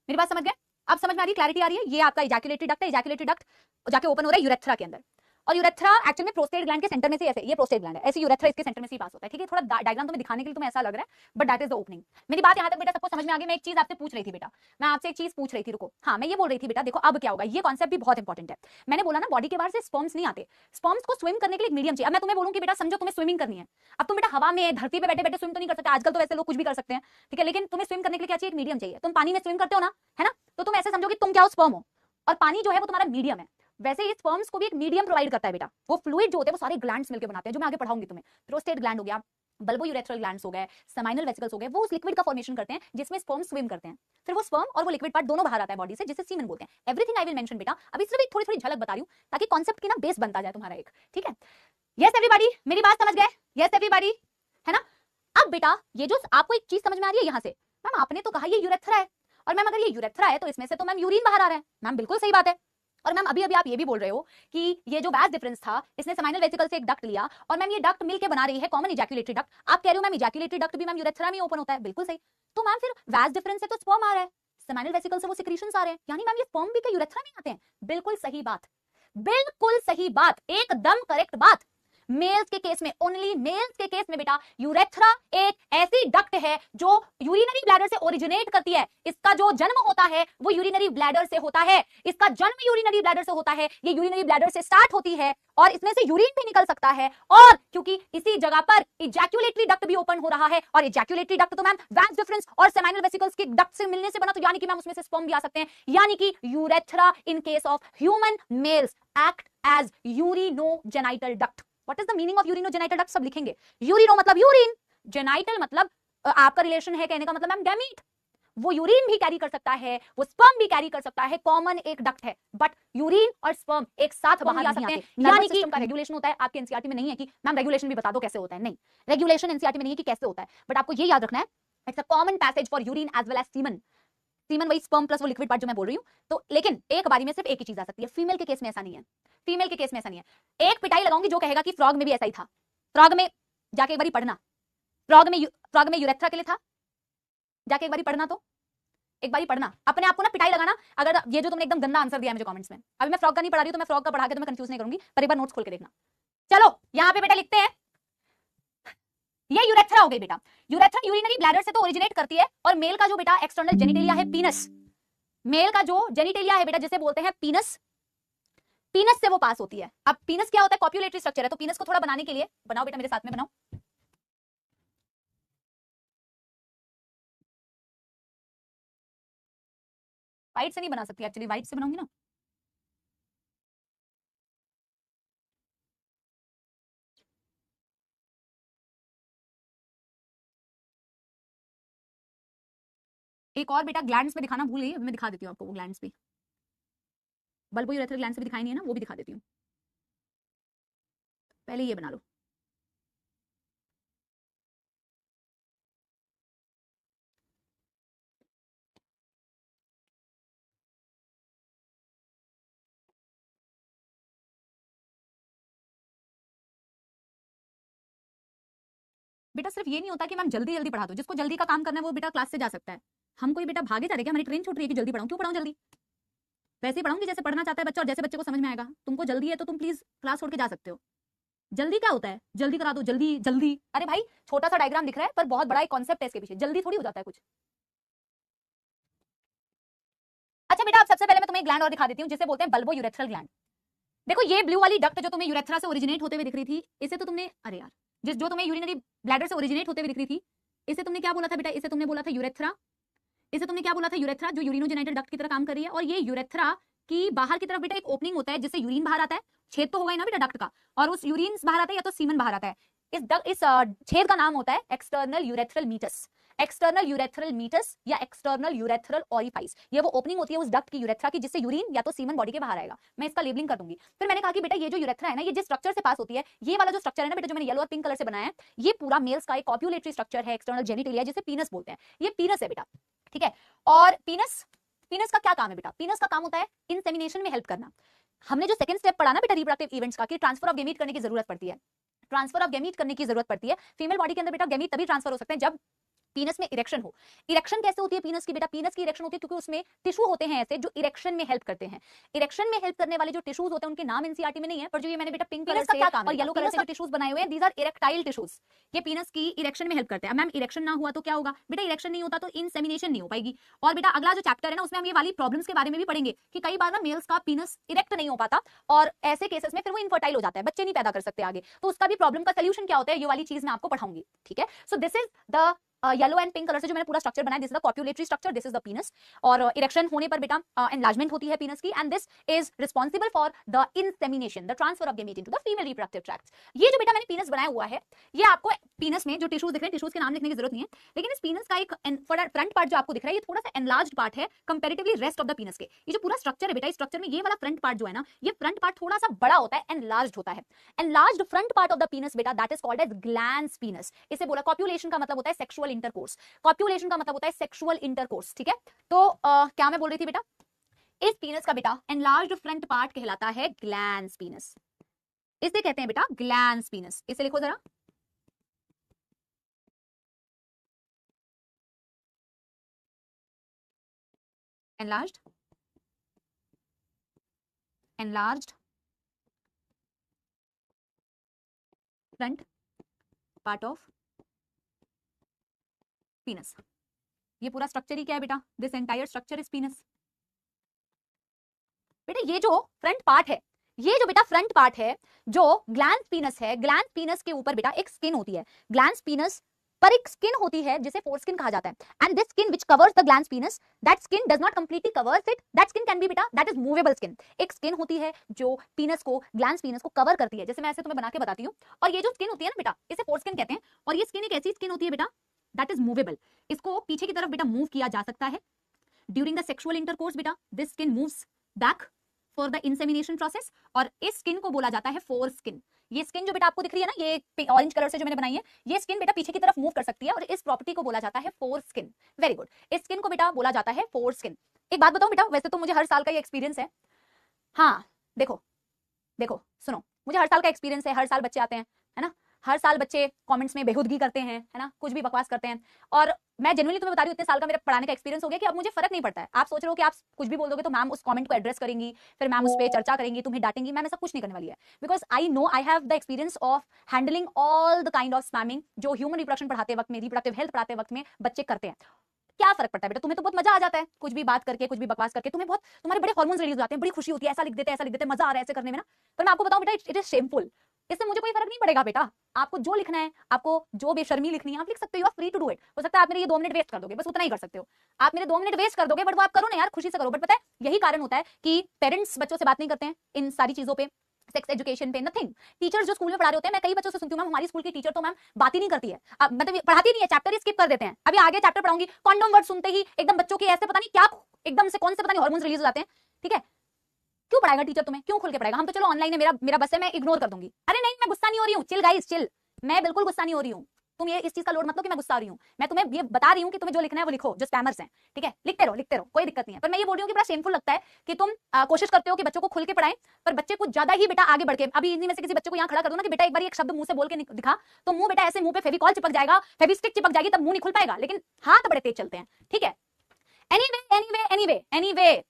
मेरी बात समझ गए? अब समझ में आ रही है? क्लैरिटी आ रही है? ये आपका इजैक्यूलेटरी डक्ट है। इजैक्यूलेटरी डक्ट जाके ओपन हो रहा है यूरेथ्रा के अंदर, और यूरेथ्रा एक्चुअली में प्रोस्टेट ग्लैंड के सेंटर में से, ऐसे ये प्रोस्टेट ग्लैंड है, ऐसे यूरेथ्रा इसके सेंटर में से ही पास होता है। ठीक है, थोड़ा डायग्राम तुम्हें दिखाने के लिए तुम्हें ऐसा लग रहा है, but that is the opening. मेरी बात यहाँ तक बेटा सबको समझ में आ गई? मैं एक चीज आपसे पूछ रही थी बेटा, मैं आपसे एक चीज पूछ रही थी, रुको। हाँ, मैं ये बोल रही थी बेटा, देखो अब क्या होगा, ये कॉन्सेप्ट भी बहुत इंपॉर्टेंट है। मैंने बोला ना बॉडी के बाहर से स्पर्म्स नहीं आते, स्पर्म्स को स्विम करने के लिए एक मीडियम चाहिए। अब मैं तुम्हें बोलूं कि बेटा समझो तुम्हें स्विमिंग करनी है, अब तुम बेटा हवा में धरती पे बैठे बैठे स्विम तो नहीं कर सकते, आजकल तो वैसे लोग कुछ भी कर सकते हैं, ठीक है, लेकिन तुम्हें स्विम करने के लिए क्या चाहिए? एक मीडियम चाहिए। तुम पानी में स्विम करते हो ना, है ना? तो तुम ऐसे समझो कि क्या हो, स्पर्म हो, और पानी जो है वो तुम्हारा मीडियम है। वैसे ये स्पर्म्स को भी एक मीडियम प्रोवाइड करता है बेटा। वो फ्लूइड जो होते हैं वो सारे ग्लैंड्स मिलकर बनाते हैं, जो मैं आगे पढ़ाऊंगी तुम्हें। प्रोस्टेट ग्लैंड हो गया, बल्बोयूरेथ्रल ग्लैंड्स हो गए, सेमाइनल वेसिकल्स हो गए, वो उस लिक्विड का फॉर्मेशन करते हैं जिसमें स्पर्म स्विम करते हैं। फिर वो स्पर्म और वो लिक्विड पार्ट दोनों बाहर आता है बॉडी से, जिसे सीमेन बोलते हैं। एवरीथिंग आई विल मेंशन बेटा, अभी सिर्फ एक थोड़ी थोड़ी झलक बता रही हूँ ताकि कॉन्सेप्ट की ना बेस बनता जाए तुम्हारा एक, ठीक है। यस एवरीबॉडी, मेरी बात समझ गए? यस एवरीबॉडी, है ना। अब बेटा ये जो आपको एक चीज समझ में आ रही है यहाँ से, मैम आपने तो कहा ये यूरेथ्रा है, और मैम अगर ये यूरेथ्रा है तो इसमें से तो मैम यूरिन बाहर आ रहा है। मैम बिल्कुल सही बात है। और मैम अभी आप ये भी बोल रहे हो कि ये जो वास्ट डिफरेंस था, इसने सेमाइनल वेसिकल से एक डक्ट लिया और मैम ये डक्ट मिलके बना रही है कॉमन इजैक्युलेटरी डक्ट। आप कह रहे हो मैम इजैक्युलेटरी डक्ट भी मैम यूरेथ्रा में ओपन होता है, बिल्कुल सही। तो मैम फिर वास्ट डिफरेंस से तो स्पर्म आ रहा है, सेमाइनल वेसिकल से वो सिक्रीशंस आ रहे हैं, यानी मैम ये स्पर्म भी के यूरेथ्रा में आते हैं। बिल्कुल सही बात, बिल्कुल सही बात, एकदम करेक्ट बात। मेल्स के केस में, ओनली मेल्स के केस में बेटा यूरेथ्रा एक ऐसी डक्ट है जो यूरिनरी ब्लैडर से ओरिजिनेट करती है। इसका जो जन्म होता है वो यूरिनरी ब्लैडर से होता है, इसका जन्म यूरिनरी ब्लैडर से होता है, ये यूरिनरी ब्लैडर से स्टार्ट होती है और इसमें से यूरिन भी निकल सकता है। और क्योंकि इसी जगह पर इजैक्युलेटरी डक्ट भी ओपन हो रहा है, और इजैक्युलेटरी डक्ट तो मैम वास्ट डिफरेंस और सेमाइनल वेसिकल्स के डक्ट से मिलने से बना, तो यानी कि मैम उसमें से स्पर्म भी आ सकते हैं। यानी कि urethra in case of human males act as urinogenital duct. What is the meaning of urinogenital duct? सब लिखेंगे। यूरिनो मतलब यूरिन, जेनाइटल मतलब आपका रिलेशन है, कहने का मतलब मैम गैमीट। वो यूरिन भी कैरी कर सकता है, वो स्पर्म भी कैरी कर सकता है, कॉमन एक डक्ट है। बट यूरिन और स्पर्म एक साथ बाहर आ सकते हैं, यानी कि का रेगुलेशन होता है। आपके एनसीईआरटी में नहीं है कि मैम रेगुलेशन भी बता दो कैसे होता है, नहीं, रेगुलेशन एनसीईआरटी में नहीं है कि कैसे होता है, बट आपको ये याद रखना है it's a common passage for urine as well as semen. Semen वही स्पर्म प्लस वो लिक्विड पार्ट जो मैं बोल रही हूँ। तो लेकिन एक बारी में सिर्फ एक ही चीज आ सकती है। फीमेल के केस में ऐसा नहीं है, फीमेल के केस में ऐसा नहीं है। एक पिटाई लगाऊंगी जो कहेगा कि फ्रॉग में भी ऐसा ही था। फ्रॉग में जाके एक बारी पढ़ना, फ्रॉग में यूरेथ्रा के लिए था, जाके एक बारी पढ़ना, तो एक बारी पढ़ना, अपने आप को ना पिटाई लगाना। अगर ये जो तुमने एकदम गंदा आंसर दिया मुझे कमेंट्स में, अभी मैं फ्रॉग का नहीं पढ़ा रही हूं, तो मैं फ्रॉग का पढ़ा के तो मैं कंफ्यूज नहीं करूंगी, पर एक बार नोट्स खोल के देखना। चलो यहाँ पे बेटा लिखते हैं, ये यूरेथ्रा हो गई बेटा। यूरेथ्रा यूरिनरी ब्लैडर से तो ओरिजिनेट करती है, और मेल का जो बेटा एक्सटर्नल जेनिटेलिया है पीनस, मेल का जो जेनिटेलिया है बेटा जिसे बोलते हैं पीनस, पीनस से वो पास होती है। अब पीनस क्या होता है? कॉप्युलेटरी स्ट्रक्चर है। तो पीनस को थोड़ा बनाने के लिए, बनाओ बेटा मेरे साथ में, बनाओ। वाइट से नहीं बना सकती एक्चुअली, वाइट से बनाऊंगी ना। एक और बेटा ग्लैंड्स में दिखाना भूल गई, मैं दिखा देती हूँ आपको वो ग्लैंड्स भी। बल्बोयूरेथ्रल ग्लैंड्स भी दिखाई नहीं है ना, वो भी दिखा देती हूँ। पहले ये बना लो। बेटा सिर्फ ये नहीं होता कि मैम जल्दी जल्दी पढ़ा दो, जिसको जल्दी का काम करना है वो बेटा क्लास से जा सकता है। हम कोई बेटा भागे जा रहे क्या? हमारी ट्रेन छूट रही है कि जल्दी पढ़ाऊं? क्यों पढ़ाऊं जल्दी? वैसे ही पढ़ाऊंगी जैसे पढ़ना चाहता है बच्चा और जैसे बच्चे को समझ में आएगा। तुमको जल्दी है तो तुम प्लीज क्लास छोड़ के जा सकते हो। जल्दी क्या होता है? जल्दी करा दो, जल्दी जल्दी। अरे भाई छोटा सा डायग्राम दिख रहा है पर बहुत बड़ा एक कॉन्सेप्ट है इसके पीछे, जल्दी थोड़ी हो जाता है कुछ। अच्छा बेटा अब सबसे पहले मैं तुम्हें एक ग्लैंड और दिखा देती हूँ जिसे बोलते हैं बल्बोयूरेथ्रल ग्लैंड। देखो ये ब्लू वाली डक्ट जो तुम्हें यूरेथ्रा से ओरिजिनेट होते हुए दिख रही थी, इसे तो तुमने, अरे यार, जो तुम्हें यूरिनरी ब्लैडर से ओरिजिनेट होते हुए दिख रही थी, इसे तुमने क्या बोला था बेटा? इसे तुमने बोला था यूरेथ्रा। इसे तुमने क्या बोला था? यूरेथ्रा, जो यूरिनोजेनिटल डक्ट की तरह काम कर रही है। और ये यूरेथ्रा की बाहर की तरफ बेटा एक ओपनिंग होता है जिससे यूरिन बाहर आता है। छेद तो होगा ही ना बेटा डक्ट का, और उस यूरिन बाहर आता है या तो सीमन बाहर आता है। इस छेद का नाम होता है external urethral meatus. External urethral meatus या एक्सटर्नल यूरेथ्रल ओरिफाइस, ये वो ओपनिंग होती है उस डक्ट की यूरेथ्रा की जिससे यूरिन या तो सीमन बॉडी के बाहर आएगा। मैं इसका लेबलिंग कर दूंगी। फिर मैंने कहा कि बेटा ये जो यूरेथ्रा है ना, ये जिस स्ट्रक्चर से पास होती है, ये वाला जो स्ट्रक्चर है ना बेटा, जो मैंने येलो और पिंक कलर से बनाया है, ये पूरा मेल्स का एक कॉप्युलेटरी स्ट्रक्चर है, एक्सटर्नल जेनिटेलिया, जिसे पीनस बोलते हैं। ये पीनस है बेटा, ठीक है। और पीनस का क्या काम है बेटा? पीनस का काम होता है इंसेमिनेशन में हेल्प करना। हमने जो सेकंड स्टेप पढ़ा ना बेटा रिप्रोडक्टिव इवेंट्स का, कि ट्रांसफर ऑफ गैमीट करने की जरूरत पड़ती है, ट्रांसफर ऑफ गैमीट करने की जरूरत पड़ती है। फीमेल बॉडी के अंदर बेटा गैमीट तभी ट्रांसफर हो सकते हैं जब पीनस में इरेक्शन हो। इरेक्शन कैसे होती है पीनस की बेटा? पीनस की इरेक्शन होती है क्योंकि उसमें टिश्यू होते हैं ऐसे जो इरेक्शन में हेल्प करते हैं। इरेक्शन में हेल्प करने वाले जो टिश्यूज होते हैं उनके नाम एनसीईआरटी में नहीं है, पर जो ये मैंने बेटा पिंक कलर से और येलो कलर से जो टिश्यूज बनाए हुए हैं, दीज आर इरेक्टाइल टिश्यूज। ये पीनस की इरेक्शन में हेल्प करते हैं। मैम इरेक्शन ना हुआ तो क्या होगा बेटा? इरेक्शन नहीं होता तो इंसेमिनेशन नहीं हो पाएगी। और बेटा अगला जो चैप्टर है ना, उसमें हम ये वाली प्रॉब्लम्स के बारे में भी पढ़ेंगे कि कई बार ना मेल्स का पीनस इरेक्ट नहीं हो पाता और ऐसे केसेस में फिर वो इनफर्टाइल हो जाता है, बच्चे नहीं पैदा कर सकते आगे। तो उसका भी प्रॉब्लम का सोल्यूशन क्या होता है, ये वाली चीज मैं आपको पढ़ाऊंगी, ठीक है। So this is the yellow and pink colour से जो मैंने पूरा स्ट्रक्चर बनाया, this is the copulatory structure, this is the पीनस, और इरेक्शन होने पर बेटा एनलार्जमेंट होती है पीनस की, and this is responsible for the insemination, the transfer of gamete into the female reproductive tract. ये जो बेटा मैंने पीनस बनाया हुआ है, ये आपको पीनस में जो टिश्यूज दिख रहे हैं, टिश्यूज के नाम लिखने की जरूरत नहीं है, लेकिन इस पीनस का एक फ्रंट पार्ट जो आपको दिख रहा है, ये थोड़ा सा एनलार्ज्ड पार्ट है कंपैरेटिवली रेस्ट ऑफ द पीनस के। ये जो पूरा स्ट्रक्चर है बेटा, इस स्ट्रक्चर में ये वाला फ्रंट पार्ट जो है ना, ये फ्रंट पार्ट थोड़ा सा बड़ा होता है, एनलार्ज्ड होता है। Enlarged front part of the penis बेटा, that is called as glans penis. इसे बोला, कॉप्युलेशन का मतलब होता है सेक्सुअल इंटरकोर्स, कॉप्युलेशन का मतलब होता है सेक्सुअल इंटरकोर्स, ठीक है। तो क्या मैं बोल रही थी बेटा, इस पीनस का बेटा एनलार्ज्ड फ्रंट पार्ट कहलाता है ग्लैंस पीनस, इसे कहते हैं बेटा ग्लैंस पीनस। इसे लिखो जरा, enlarged front part of penis। ये पूरा स्ट्रक्चर ही क्या है बेटा, दिस एंटायर स्ट्रक्चर इज पीनस। बेटा ये जो फ्रंट पार्ट है, ये जो बेटा फ्रंट पार्ट है जो ग्लैंस पीनस है, ग्लैंस पीनस के ऊपर बेटा एक स्किन होती है, ग्लैंस पीनस पर एक स्किन होती है जिसे फोरस्किन कहा जाता है, and this skin which covers the glans penis, that skin does not completely covers it, that skin can be बेटा, दैट इज मूवेबल स्किन। एक स्किन होती है जो पीनस को, ग्लैंस पीनस को कवर करती है, जैसे मैं ऐसे तुम्हें बना के बताती हूँ, और ये जो स्किन होती है ना बेटा, इसे फोरस्किन कहते हैं, और ये स्किन एक ऐसी स्किन होती है बेटा दैट इज मूवेबल, इसको पीछे की तरफ बेटा मूव किया जा सकता है ड्यूरिंग द सेक्सुअल इंटरकोर्स। बेटा this skin moves back for the insemination process, और इस स्किन को बोला जाता है फोरस्किन। ये स्किन जो बेटा आपको दिख रही है ना, ये ऑरेंज कलर से जो मैंने बनाई है, ये स्किन बेटा पीछे की तरफ मूव कर सकती है, और इस प्रॉपर्टी को बोला जाता है फोरस्किन। वेरी गुड, इस स्किन को बेटा बोला जाता है फोरस्किन। एक बात बताऊं बेटा, वैसे तो मुझे हर साल का ये एक्सपीरियंस है, हाँ देखो देखो सुनो, मुझे हर साल का एक्सपीरियंस है, हर साल बच्चे आते हैं, है ना, हर साल बच्चे कमेंट्स में बेहुदगी करते हैं, है ना, कुछ भी बकवास करते हैं, और मैं जेन्युइनली तुम्हें बता रही हूँ, इतने साल का मेरे पढ़ाने का एक्सपीरियंस हो गया कि अब मुझे फर्क नहीं पड़ता है। आप सोच रहे हो कि आप कुछ भी बोल दोगे तो मैम उस कमेंट को एड्रेस करेंगी, फिर मैम उस पर चर्चा करेंगी, तुम्हें डांटेंगी, मैम ऐसा कुछ नहीं करने वाली है, because I know, I have the experience of handling all the kind of spamming जो ह्यूमन रिप्रोडक्शन पढ़ाते वक्त में, रिप्रोडक्टिव हेल्थ पढ़ाते वक्त में बच्चे करते हैं। क्या फर्क पड़ता है बेटा, तुम्हें तो बहुत मजा आ जाता है कुछ भी बात करके, कुछ भी बकवास करके, तुम्हें बहुत, तुम्हारे बड़े हार्मोन्स रिलीज हो जाते हैं, बड़ी खुशी होती है, ऐसा लिख देते हैं, ऐसा लिख देते हैं, मजा आ रहा है ऐसे करने में ना। पर मैं आपको बताऊं बेटा, इट इज शेमफुल, इससे मुझे कोई फर्क नहीं पड़ेगा बेटा। आपको जो लिखना है, आपको जो बेशर्मी लिखनी है, आप लिख सकते हो, फ्री टू डू इट। हो सकता है आप मेरे ये 2 मिनट वेस्ट कर दोगे, बस उतना ही कर सकते हो, आप मेरे 2 मिनट वेस्ट कर दोगे, बट वो आप करो ना यार, खुशी से करो। बट पता है यही कारण होता है कि पेरेंट्स बच्चों से बात नहीं करते हैं इन सारी चीजों पे, सेक्स एजुकेशन पे, नथिंग। टीचर्स जो स्कूल में पढ़ा रहे होते हैं, मैं कई बच्चों से सुनती हूँ, मैम हमारी स्कूल की टीचर तो मैम बात ही नहीं करती है, मतलब पढ़ाती नहीं है, चैप्टर ही स्किप कर देते हैं। अभी आगे चैप्टर पढ़ाऊंगी, कॉन्डोम वर्ड सुनते ही एकदम बच्चों के ऐसे पता नहीं क्या, एकदम से कौन से पता नहीं हार्मोन्स रिलीज हो जाते हैं, ठीक है। क्यों पढ़ाएगा टीचर तुम्हें, क्यों खुल के पढ़ाएगा? हम तो चलो ऑनलाइन है, मेरा बस है, मैं इग्नोर कर दूंगी। अरे नहीं, मैं गुस्सा नहीं हो रही हूँ, चिल गाइस चिल, मैं बिल्कुल गुस्सा नहीं हो रही हूँ। तुम ये इस चीज का लोड मत लो कि मैं गुस्सा हो रही हूँ, मैं तुम्हें ये बता रही हूँ कि तुम्हें जो लिखना है वो लिखो, जो स्पैमर्स हैं, ठीक है, लिखते रहो, कोई दिक्कत नहीं है। पर मैं ये बोल रही हूँ कि बड़ा शेमफुल लगता है कि तुम कोशिश करते हो कि बच्चों को खुल के पढ़ाएं, पर बच्चे कुछ ज्यादा ही बेटा आगे बढ़ के, अभी इन्हीं में से किसी बच्चे को यहाँ खड़ा कर दो ना कि बेटा एक बार एक शब्द मुंह से बोल के दिखा, तो मुंह बेटा ऐसे मुंह पे फेविकॉल चिपक जाएगा, फेविस्टिक चिपक जाएगी, तब मुंह नहीं खुल पाएगा, लेकिन हाथ बड़े तेज चलते हैं, ठीक है। एनीवे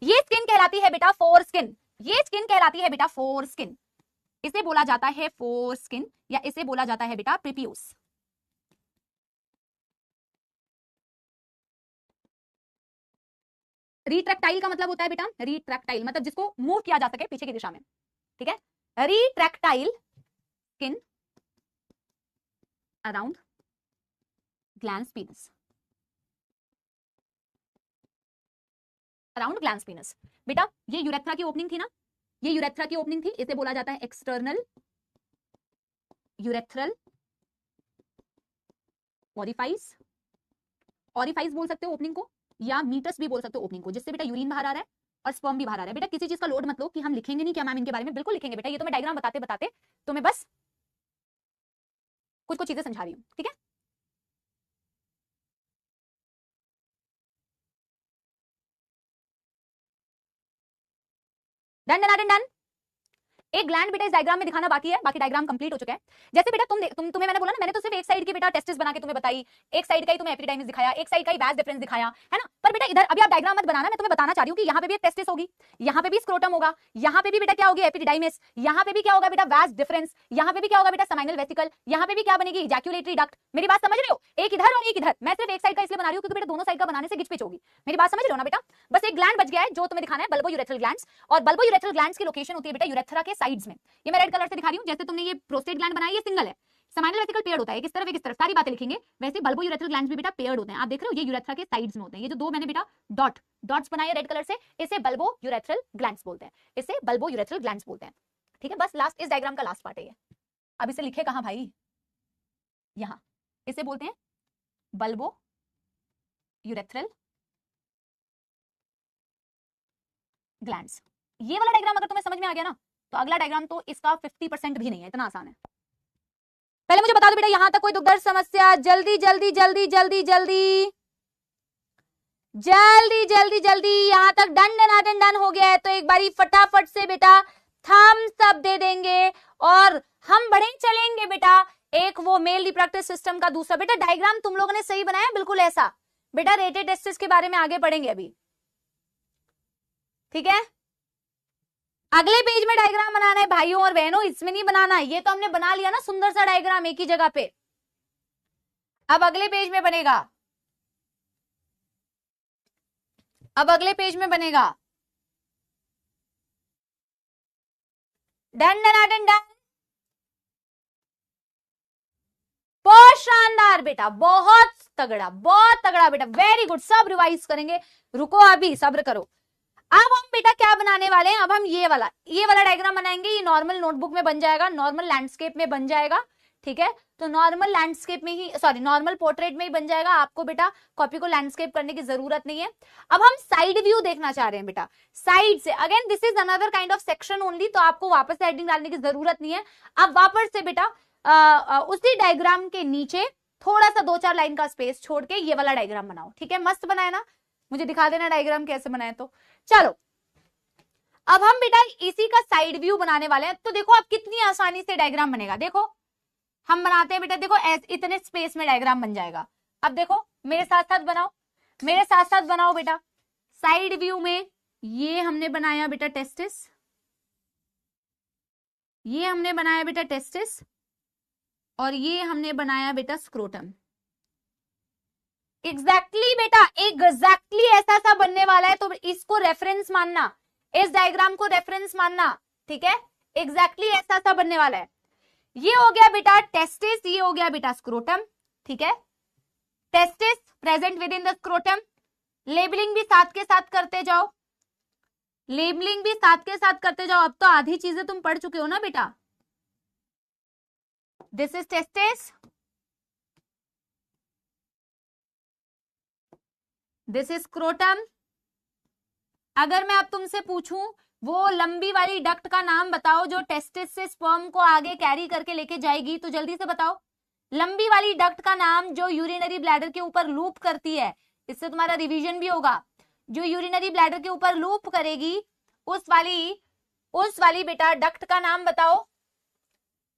ये स्किन कहलाती है बेटा फोरस्किन, ये स्किन कहलाती है बेटा फोरस्किन, इसे बोला जाता है फोरस्किन, या इसे बोला जाता है बेटा प्रीपियूस। रिट्रैक्टाइल का मतलब होता है बेटा, रिट्रैक्टाइल मतलब जिसको मूव किया जा सके पीछे की दिशा में, ठीक है। Retractile skin around glans penis, around glans penis. बेटा ये यूरेथ्रा की ओपनिंग थी ना, ये यूरेथ्रा की ओपनिंग थी, इसे बोला जाता है एक्सटर्नल यूरेथ्रल ऑरिफाइस, ऑरिफाइस बोल सकते हो ओपनिंग को, या मीटस भी बोल सकते हो ओपनिंग को, जिससे बेटा यूरिन बाहर आ रहा है और स्पर्म भी बाहर आ रहा है। बेटा किसी चीज का लोड मत लो कि हम लिखेंगे नहीं क्या मैम इनके बारे में, बिल्कुल लिखेंगे बेटा, ये तो मैं डायग्राम बताते बताते तुम्हें बस कुछ चीजें समझा रही हूँ, ठीक है। डन। एक ग्लैंड बेटा इस डायग्राम में दिखाना बाकी है, बाकी डायग्राम कंप्लीट हो चुका है। जैसे बेटा तुम्हें मैंने बोला ना, मैंने तो सिर्फ एक साइड की बेटा टेस्टिस बना के तुम्हें बताई, एक साइड का ही तुम्हें एपिडिडाइमिस दिखाया, एक साइड का ही वास डिफरेंस दिखाया, है ना। पर बेटा इधर अभी आप डायग्राम मत बनाना, मैं तुम्हें बताना चाह रही हूँ कि यहाँ पे भी एक टेस्टिस होगी, यहाँ पे भी स्क्रोटम होगा, यहाँ पे भी बेटा क्या होगी एपिडिडाइमिस, यहाँ पे भी क्या होगा बेटा वास डिफरेंस, यहाँ पे भी क्या होगा बेटा सेमाइनल वेसिकल, यहाँ पे भी क्या बनेगी इजैक्युलेटरी डक्ट। मेरी बात समझ रहे हो, एक इधर और एक इधर, मैं सिर्फ एक साइड का इसलिए बना रही हूँ क्योंकि बेटा दोनों साइड का बनाने से गिचपिच होगी। मेरी बात समझ रहे हो ना बेटा, बस एक ग्लैंड बच गया है जो तुम्हें दिखाना है, बल्बो यूरेथ्रल ग्लैंड्स। और बल्बो यूरेथ्रल ग्लैंड्स की लोकेशन होती है बेटा यूरेथ्रा के साइड्स में, ये मैं रेड कलर से दिखा रही हूँ। जैसे तुमने ये प्रोस्टेट ग्लैंड बनाया, ये सिंगल है, समाइनल वेसिकल पेयर्ड होता है, एक इस तरफ एक इस तरफ, सारी बातें लिखेंगे। वैसे बल्बो यूरेथ्रल ग्लैंड्स भी बेटा पेयर्ड होते हैं। आप देख रहे हो ये यूरेथ्रा के साइड्स में होते हैं, ये जो दो मैंने बेटा डॉट्स बनाए रेड कलर से, इसे बल्बो यूरेथ्रल ग्लैंड्स बोलते हैं, इसे बल्बो यूरेथ्रल ग्लैंड्स बोलते हैं। ठीक है, बस लास्ट इस डायग्राम का लास्ट पार्ट है ये। अब इसे लिखे कहां भाई, यहां, इसे बोलते हैं बल्बो यूरेथ्रल ग्लैंड्स। ये वाला डायग्राम अगर तुम्हें समझ में आ गया ना, तो अगला डायग्राम तो इसका 50% भी नहीं है, इतना आसान है। पहले मुझे बता दो बेटा यहां तक कोई दुख दर्द समस्या, जल्दी जल्दी जल्दी जल्दी जल्दी जल्दी जल्दी जल्दी, यहां तक डन डन डन डन हो गया है तो एक बारी फटाफट से बेटा थम्स अप दे देंगे और हम बढ़े चलेंगे बेटा। एक वो मेल रिप्रोडक्टिव सिस्टम का, दूसरा बेटा डायग्राम तुम लोगों ने सही बनाया बिल्कुल ऐसा। बेटा रेटेड टेस्टिस के बारे में आगे पढ़ेंगे अभी, ठीक है। अगले पेज में डायग्राम बनाना है भाइयों और बहनों, इसमें नहीं बनाना है। ये तो हमने बना लिया ना सुंदर सा डायग्राम एक ही जगह पे, अब अगले पेज में बनेगा, अब अगले पेज में बनेगा। डन डन डन डन, बहुत शानदार बेटा, बहुत तगड़ा बेटा, वेरी गुड। सब रिवाइज करेंगे, रुको अभी सब्र करो। अब हम बेटा क्या बनाने वाले हैं, अब हम ये वाला डायग्राम बनाएंगे। ये नॉर्मल नोटबुक में बन जाएगा, नॉर्मल लैंडस्केप में बन जाएगा, ठीक है। तो नॉर्मल लैंडस्केप में ही, सॉरी नॉर्मल पोर्ट्रेट में ही बन जाएगा। आपको बेटा कॉपी को लैंडस्केप करने की जरूरत नहीं है। अब हम साइड व्यू देखना चाह रहे हैं बेटा, साइड से। Again this is another kind of section only, तो आपको वापस हेडिंग डालने की जरूरत नहीं है। अब वापस से बेटा उसी डायग्राम के नीचे थोड़ा सा 2-4 लाइन का स्पेस छोड़ के ये वाला डायग्राम बनाओ, ठीक है। मस्त बनाए ना, मुझे दिखा देना डायग्राम कैसे बनाए। तो चलो अब हम बेटा इसी का साइड व्यू बनाने वाले हैं। तो देखो अब कितनी आसानी से डायग्राम बनेगा, देखो हम बनाते हैं बेटा, देखो इतने स्पेस में डायग्राम बन जाएगा। अब देखो मेरे साथ साथ बनाओ, मेरे साथ साथ बनाओ बेटा। साइड व्यू में ये हमने बनाया बेटा टेस्टिस, ये हमने बनाया बेटा टेस्टिस, और ये हमने बनाया बेटा स्क्रोटम। एग्जैक्टली बेटा एग्जैक्टली ऐसा सा बनने वाला है, तो इसको रेफरेंस मानना, इस डायग्राम को रेफरेंस मानना, ठीक है। एग्जैक्टली ऐसा सा बनने वाला है। ये हो गया बेटा टेस्टिस, ये हो गया बेटा स्क्रोटम, ठीक है। Testis present with in the scrotum. Labelling भी साथ के साथ करते जाओ, लेबलिंग भी साथ के साथ करते जाओ। अब तो आधी चीजें तुम पढ़ चुके हो ना बेटा। This is testis, this is scrotum. अगर मैं अब तुमसे पूछूं वो लंबी वाली डक्ट का नाम बताओ जो टेस्टिस से स्पर्म को आगे कैरी करके लेके जाएगी, तो जल्दी से बताओ लंबी वाली डक्ट का नाम जो यूरिनरी ब्लैडर के ऊपर लूप करती है। इससे तुम्हारा रिवीजन भी होगा। जो यूरिनरी ब्लैडर के ऊपर लूप करेगी उस वाली बेटा डक्ट का नाम बताओ।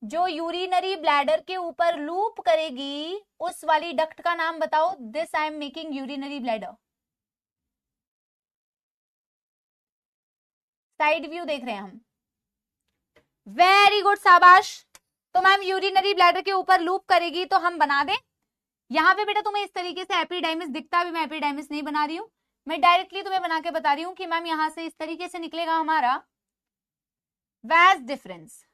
जो यूरिनरी ब्लैडर के ऊपर लूप करेगी उस वाली डक्ट का नाम बताओ। This I am making urinary bladder. Side view देख रहे हैं हम, वेरी गुड शाबाश। तो मैम यूरिनरी ब्लैडर के ऊपर लूप करेगी तो हम बना दें। यहाँ पे बेटा तुम्हें इस तरीके से एपिडाइमिस दिखता है, मैं एपिडाइमिस नहीं बना रही हूँ, मैं डायरेक्टली तुम्हें बना के बता रही हूँ कि मैम यहां से इस तरीके से निकलेगा हमारा वैज डिफरेंस,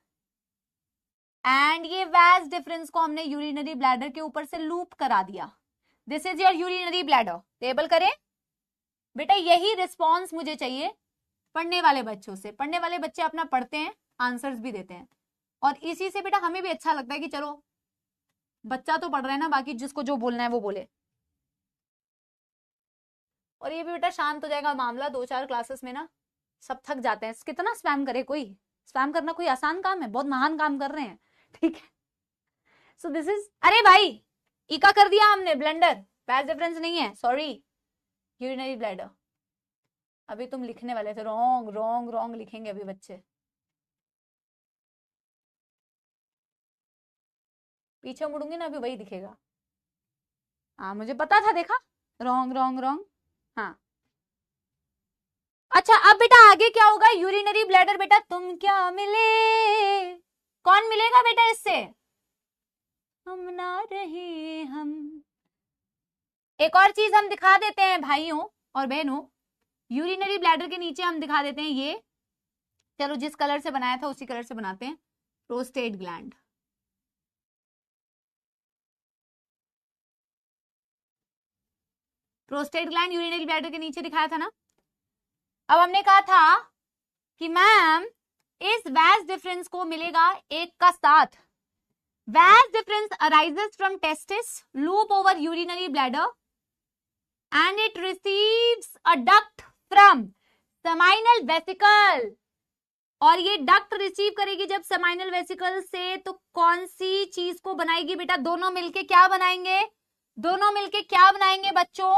एंड ये वैज डिफरेंस को हमने यूरिनरी ब्लैडर के ऊपर से लूप करा दिया। This is your urinary bladder. Label करें बेटा, यही रिस्पॉन्स मुझे चाहिए पढ़ने वाले बच्चों से। पढ़ने वाले बच्चे अपना पढ़ते हैं, आंसर्स भी देते हैं, और इसी से बेटा हमें भी अच्छा लगता है कि चलो बच्चा तो पढ़ रहा है ना, बाकी जिसको जो बोलना है वो बोले। और ये भी बेटा शांत हो जाएगा मामला। 2-4 क्लासेस में ना सब थक जाते हैं, कितना स्पैम करे कोई। स्पैम करना कोई आसान काम है, बहुत महान काम कर रहे हैं, ठीक है। सो दिस इज, अरे भाई इका कर दिया हमने ब्लेंडर, वैज डिफरेंस नहीं है, सॉरी यूरिनरी ब्लैडर। अभी तुम लिखने वाले थे रॉन्ग रॉन्ग रॉन्ग लिखेंगे अभी बच्चे। पीछे मुड़ूंगी ना अभी वही दिखेगा। हाँ मुझे पता था, देखा रॉन्ग रॉन्ग रॉन्ग। हाँ अच्छा अब बेटा आगे क्या होगा। यूरिनरी ब्लैडर बेटा तुम क्या मिले, कौन मिलेगा बेटा इससे, हम ना रहे हम। एक और चीज हम दिखा देते हैं भाइयों और बहनों, यूरिनरी ब्लैडर के नीचे हम दिखा देते हैं ये, चलो जिस कलर से बनाया था उसी कलर से बनाते हैं, prostate gland. Prostate gland urinary bladder के नीचे दिखाया था ना। अब हमने कहा था कि मैम इस वैज डिफरेंस को मिलेगा एक का साथ। Vas deferens arises from testis loop over urinary bladder and it receives a duct from seminal vesicle. और ये डक्ट रिसीव करेगी जब सेमाइनल वेसिकल से, तो कौन सी चीज को बनाएगी बेटा? दोनों मिलके क्या बनाएंगे? दोनों मिलके क्या बनाएंगे बच्चों?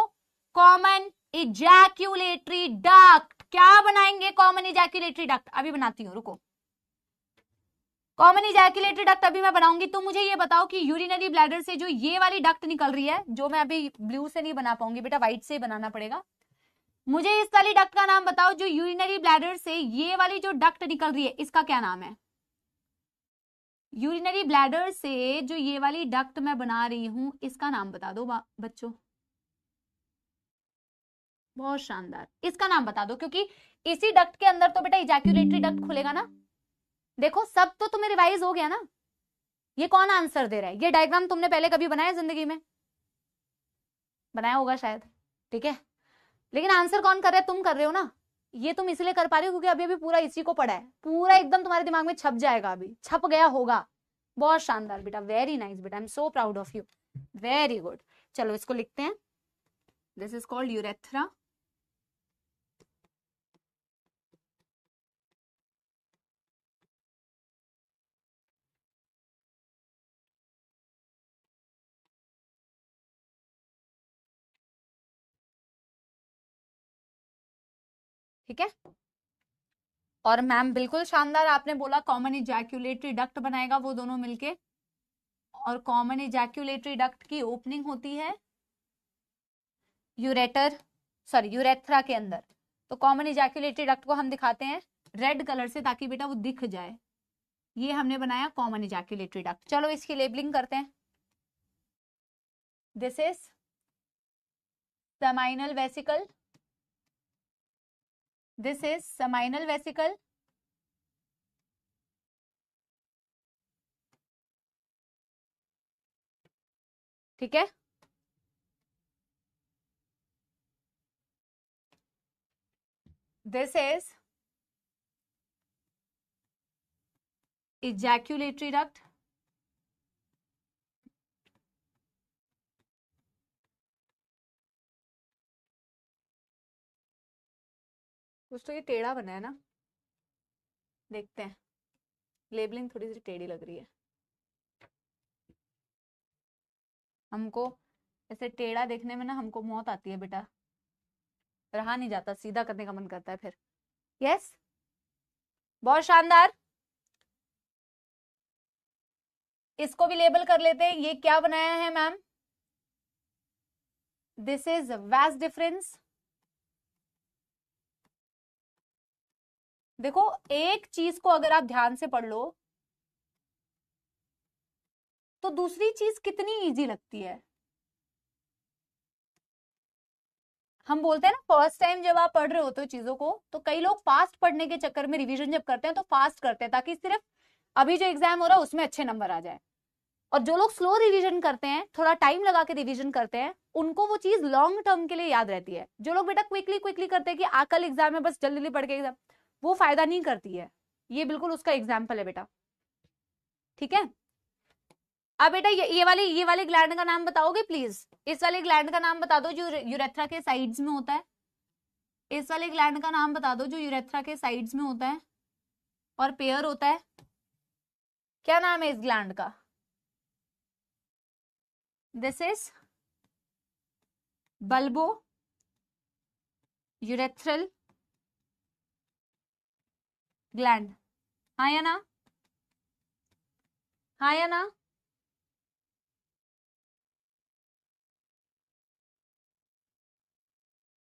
Common ejaculatory duct. क्या बनाएंगे? Common ejaculatory duct. अभी बनाती हूँ, रुको। कॉमन इजैक्यूलेटरी डक्ट अभी मैं बनाऊंगी। तुम मुझे ये बताओ कि यूरिनरी ब्लैडर से जो ये वाली डक्ट निकल रही है, जो मैं अभी ब्लू से नहीं बना पाऊंगी बेटा, व्हाइट से बनाना पड़ेगा। मुझे इस वाली डक्ट का नाम बताओ। जो यूरिनरी ब्लैडर से ये वाली जो डक्ट निकल रही है, इसका क्या नाम है? यूरिनरी ब्लैडर से जो ये वाली डक्ट मैं बना रही हूं, इसका नाम बता दो बच्चों। बहुत शानदार, इसका नाम बता दो, क्योंकि इसी डक्ट के अंदर तो बेटा इजैक्यूलेटरी डक्ट खुलेगा ना। देखो सब तो तुम्हें रिवाइज हो गया ना। ये कौन आंसर दे रहा है? ये डायग्राम तुमने पहले कभी बनाया जिंदगी में? बनाया होगा शायद, ठीक है। लेकिन आंसर कौन कर रहा है? तुम कर रहे हो ना। ये तुम इसलिए कर पा रहे हो क्योंकि अभी अभी पूरा इसी को पढ़ा है, पूरा एकदम तुम्हारे दिमाग में छप जाएगा, अभी छप गया होगा। बहुत शानदार बेटा, वेरी नाइस बेटा, I am so proud of you, very good. चलो इसको लिखते हैं। This is called urethra. ठीक है। और मैम बिल्कुल शानदार, आपने बोला कॉमन इजैक्यूलेटरी डक्ट बनाएगा वो दोनों मिलके। और कॉमन इजैक्यूलेटरी डक्ट की ओपनिंग होती है यूरेथ्रा के अंदर। तो कॉमन इजैक्यूलेटरी डक्ट को हम दिखाते हैं रेड कलर से, ताकि बेटा वो दिख जाए। ये हमने बनाया कॉमन इजैक्यूलेटरी डक्ट। चलो इसकी लेबलिंग करते हैं। This is seminal vesicle, this is seminal vesicle, ठीक है। this is ejaculatory duct, कुछ तो ये टेढ़ा बना है ना, देखते हैं। लेबलिंग थोड़ी सी टेढ़ी लग रही है हमको। ऐसे टेढ़ा देखने में ना हमको मौत आती है बेटा, रहा नहीं जाता, सीधा करने का मन करता है फिर। यस, बहुत शानदार। इसको भी लेबल कर लेते हैं। ये क्या बनाया है ma'am? This is vast difference. देखो एक चीज को अगर आप ध्यान से पढ़ लो तो दूसरी चीज कितनी इजी लगती है। हम बोलते हैं ना, फर्स्ट टाइम जब आप पढ़ रहे होते हो चीजों को, तो कई लोग फास्ट पढ़ने के चक्कर में रिवीजन जब करते हैं तो फास्ट करते हैं, ताकि सिर्फ अभी जो एग्जाम हो रहा है उसमें अच्छे नंबर आ जाए। और जो लोग स्लो रिवीजन करते हैं, थोड़ा टाइम लगा के रिवीजन करते हैं, उनको वो चीज लॉन्ग टर्म के लिए याद रहती है। जो लोग बेटा क्विकली करते हैं कि कल एग्जाम है, बस जल्दी पढ़ के एग्जाम, वो फायदा नहीं करती है। ये बिल्कुल उसका एग्जाम्पल है बेटा, ठीक है। अब बेटा ये वाली ग्लैंड का नाम बताओगे प्लीज? इस वाले ग्लैंड का नाम बता दो जो यूरेथ्रा के साइड्स में होता है। इस वाले ग्लैंड का नाम बता दो जो यूरेथ्रा के साइड्स में होता है और पेयर होता है। क्या नाम है इस ग्लैंड का? This is bulbo urethral gland. हाँ या ना? हाँ या ना?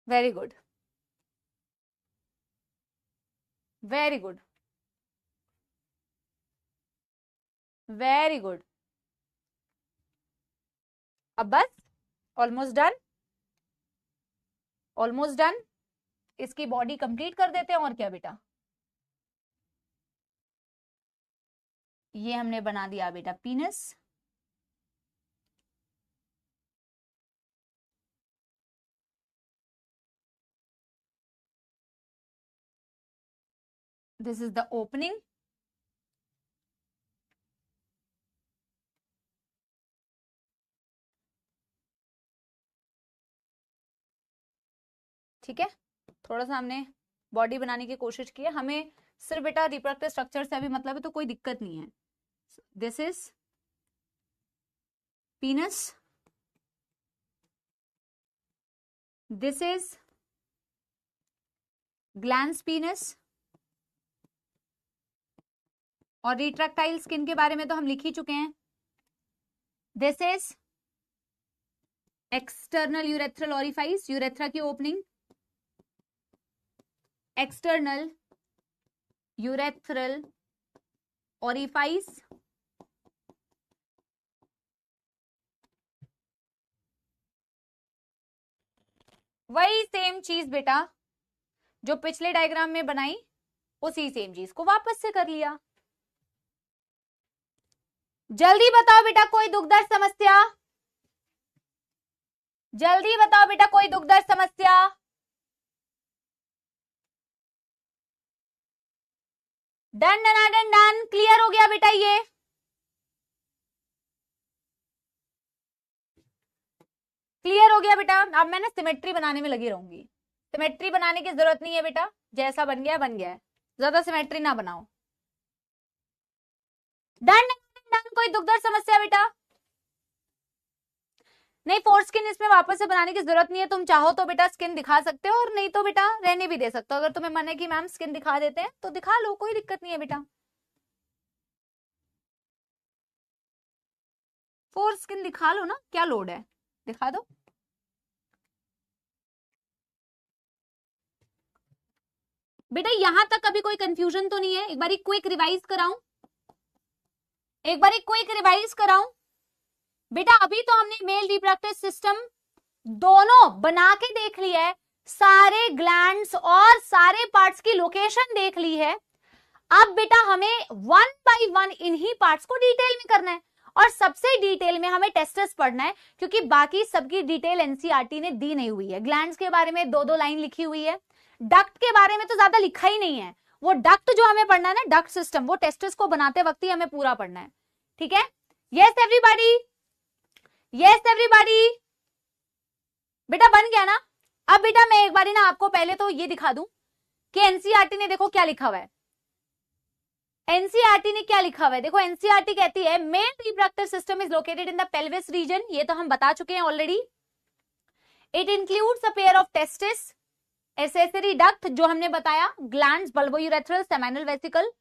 Very good, very good, very good. अब बस ऑलमोस्ट डन, ऑलमोस्ट डन। इसकी बॉडी कंप्लीट कर देते हैं। और क्या बेटा, ये हमने बना दिया बेटा पीनस। दिस इज द ओपनिंग, ठीक है। थोड़ा सा हमने बॉडी बनाने की कोशिश की है, हमें सिर्फ बेटा रिप्रोडक्टिव स्ट्रक्चर से अभी मतलब है, तो कोई दिक्कत नहीं है। This is penis, this is glans penis, और रिट्रैक्टाइल स्किन के बारे में तो हम लिख ही चुके हैं। This is external urethral orifice, urethra की ओपनिंग, एक्सटर्नल यूरेथ्रल ओरिफाइस, वही सेम चीज बेटा जो पिछले डायग्राम में बनाई, उसी सेम चीज को वापस से कर लिया। जल्दी बताओ बेटा कोई दुख दर्द समस्या, जल्दी बताओ बेटा कोई दुख दर्द समस्या। Done done done done, clear हो गया बेटा। ये क्लियर हो गया बेटा। अब मैं ना सिमेट्री बनाने में लगी रहूंगी, सिमेट्री बनाने की जरूरत नहीं है बेटा, जैसा बन गया बन गया है, ज्यादा सिमेट्री ना बनाओ। डन डन, कोई दुख दर्द समस्या बेटा? नहीं, फोर स्किन इसमें वापस से बनाने की जरूरत नहीं है, तुम चाहो तो बेटा स्किन दिखा सकते हो और नहीं तो बेटा रहने भी दे सकते हो। अगर तुम्हें मन है कि मैम स्किन दिखा देते हैं तो दिखा लो, कोई दिक्कत नहीं है बेटा। फोर स्किन दिखा लो ना, क्या लोड है, दिखा दो। बेटा यहां तक अभी कोई कंफ्यूजन तो नहीं है? एक बारी क्विक रिवाइज कराऊं, एक बारी क्विक रिवाइज कराऊं बेटा। अभी तो हमने मेल रिप्रोडक्टिव सिस्टम दोनों बना के देख लिया है, सारे ग्लैंड्स और सारे पार्ट्स की लोकेशन देख ली है। अब बेटा हमें वन बाय वन इन्हीं पार्ट्स को डिटेल में करना है, और सबसे डिटेल में हमें टेस्टिस पढ़ना है, क्योंकि बाकी सबकी डिटेल एनसीईआरटी ने दी नहीं हुई है। ग्लैंड्स के बारे में दो दो लाइन लिखी हुई है, डक्ट के बारे में तो ज्यादा लिखा ही नहीं है। वो डक्ट जो हमें पढ़ना है ना, डक्ट सिस्टम, वो टेस्टिस को बनाते वक्त ही हमें पूरा पढ़ना है, ठीक है। यस एवरीबॉडी, यस एवरीबॉडी, बेटा बन गया ना। अब बेटा मैं एक बारी ना आपको पहले तो ये दिखा दूं कि एनसीईआरटी ने देखो क्या लिखा हुआ है। एनसीईआरटी ने क्या लिखा हुआ है, देखो एनसीईआरटी कहती है male reproductive system is located in the pelvis region, ये तो हम बता चुके हैं already. It includes a pair of testis, accessory duct जो हमने बताया, glands, bulbourethral, seminal vesicle,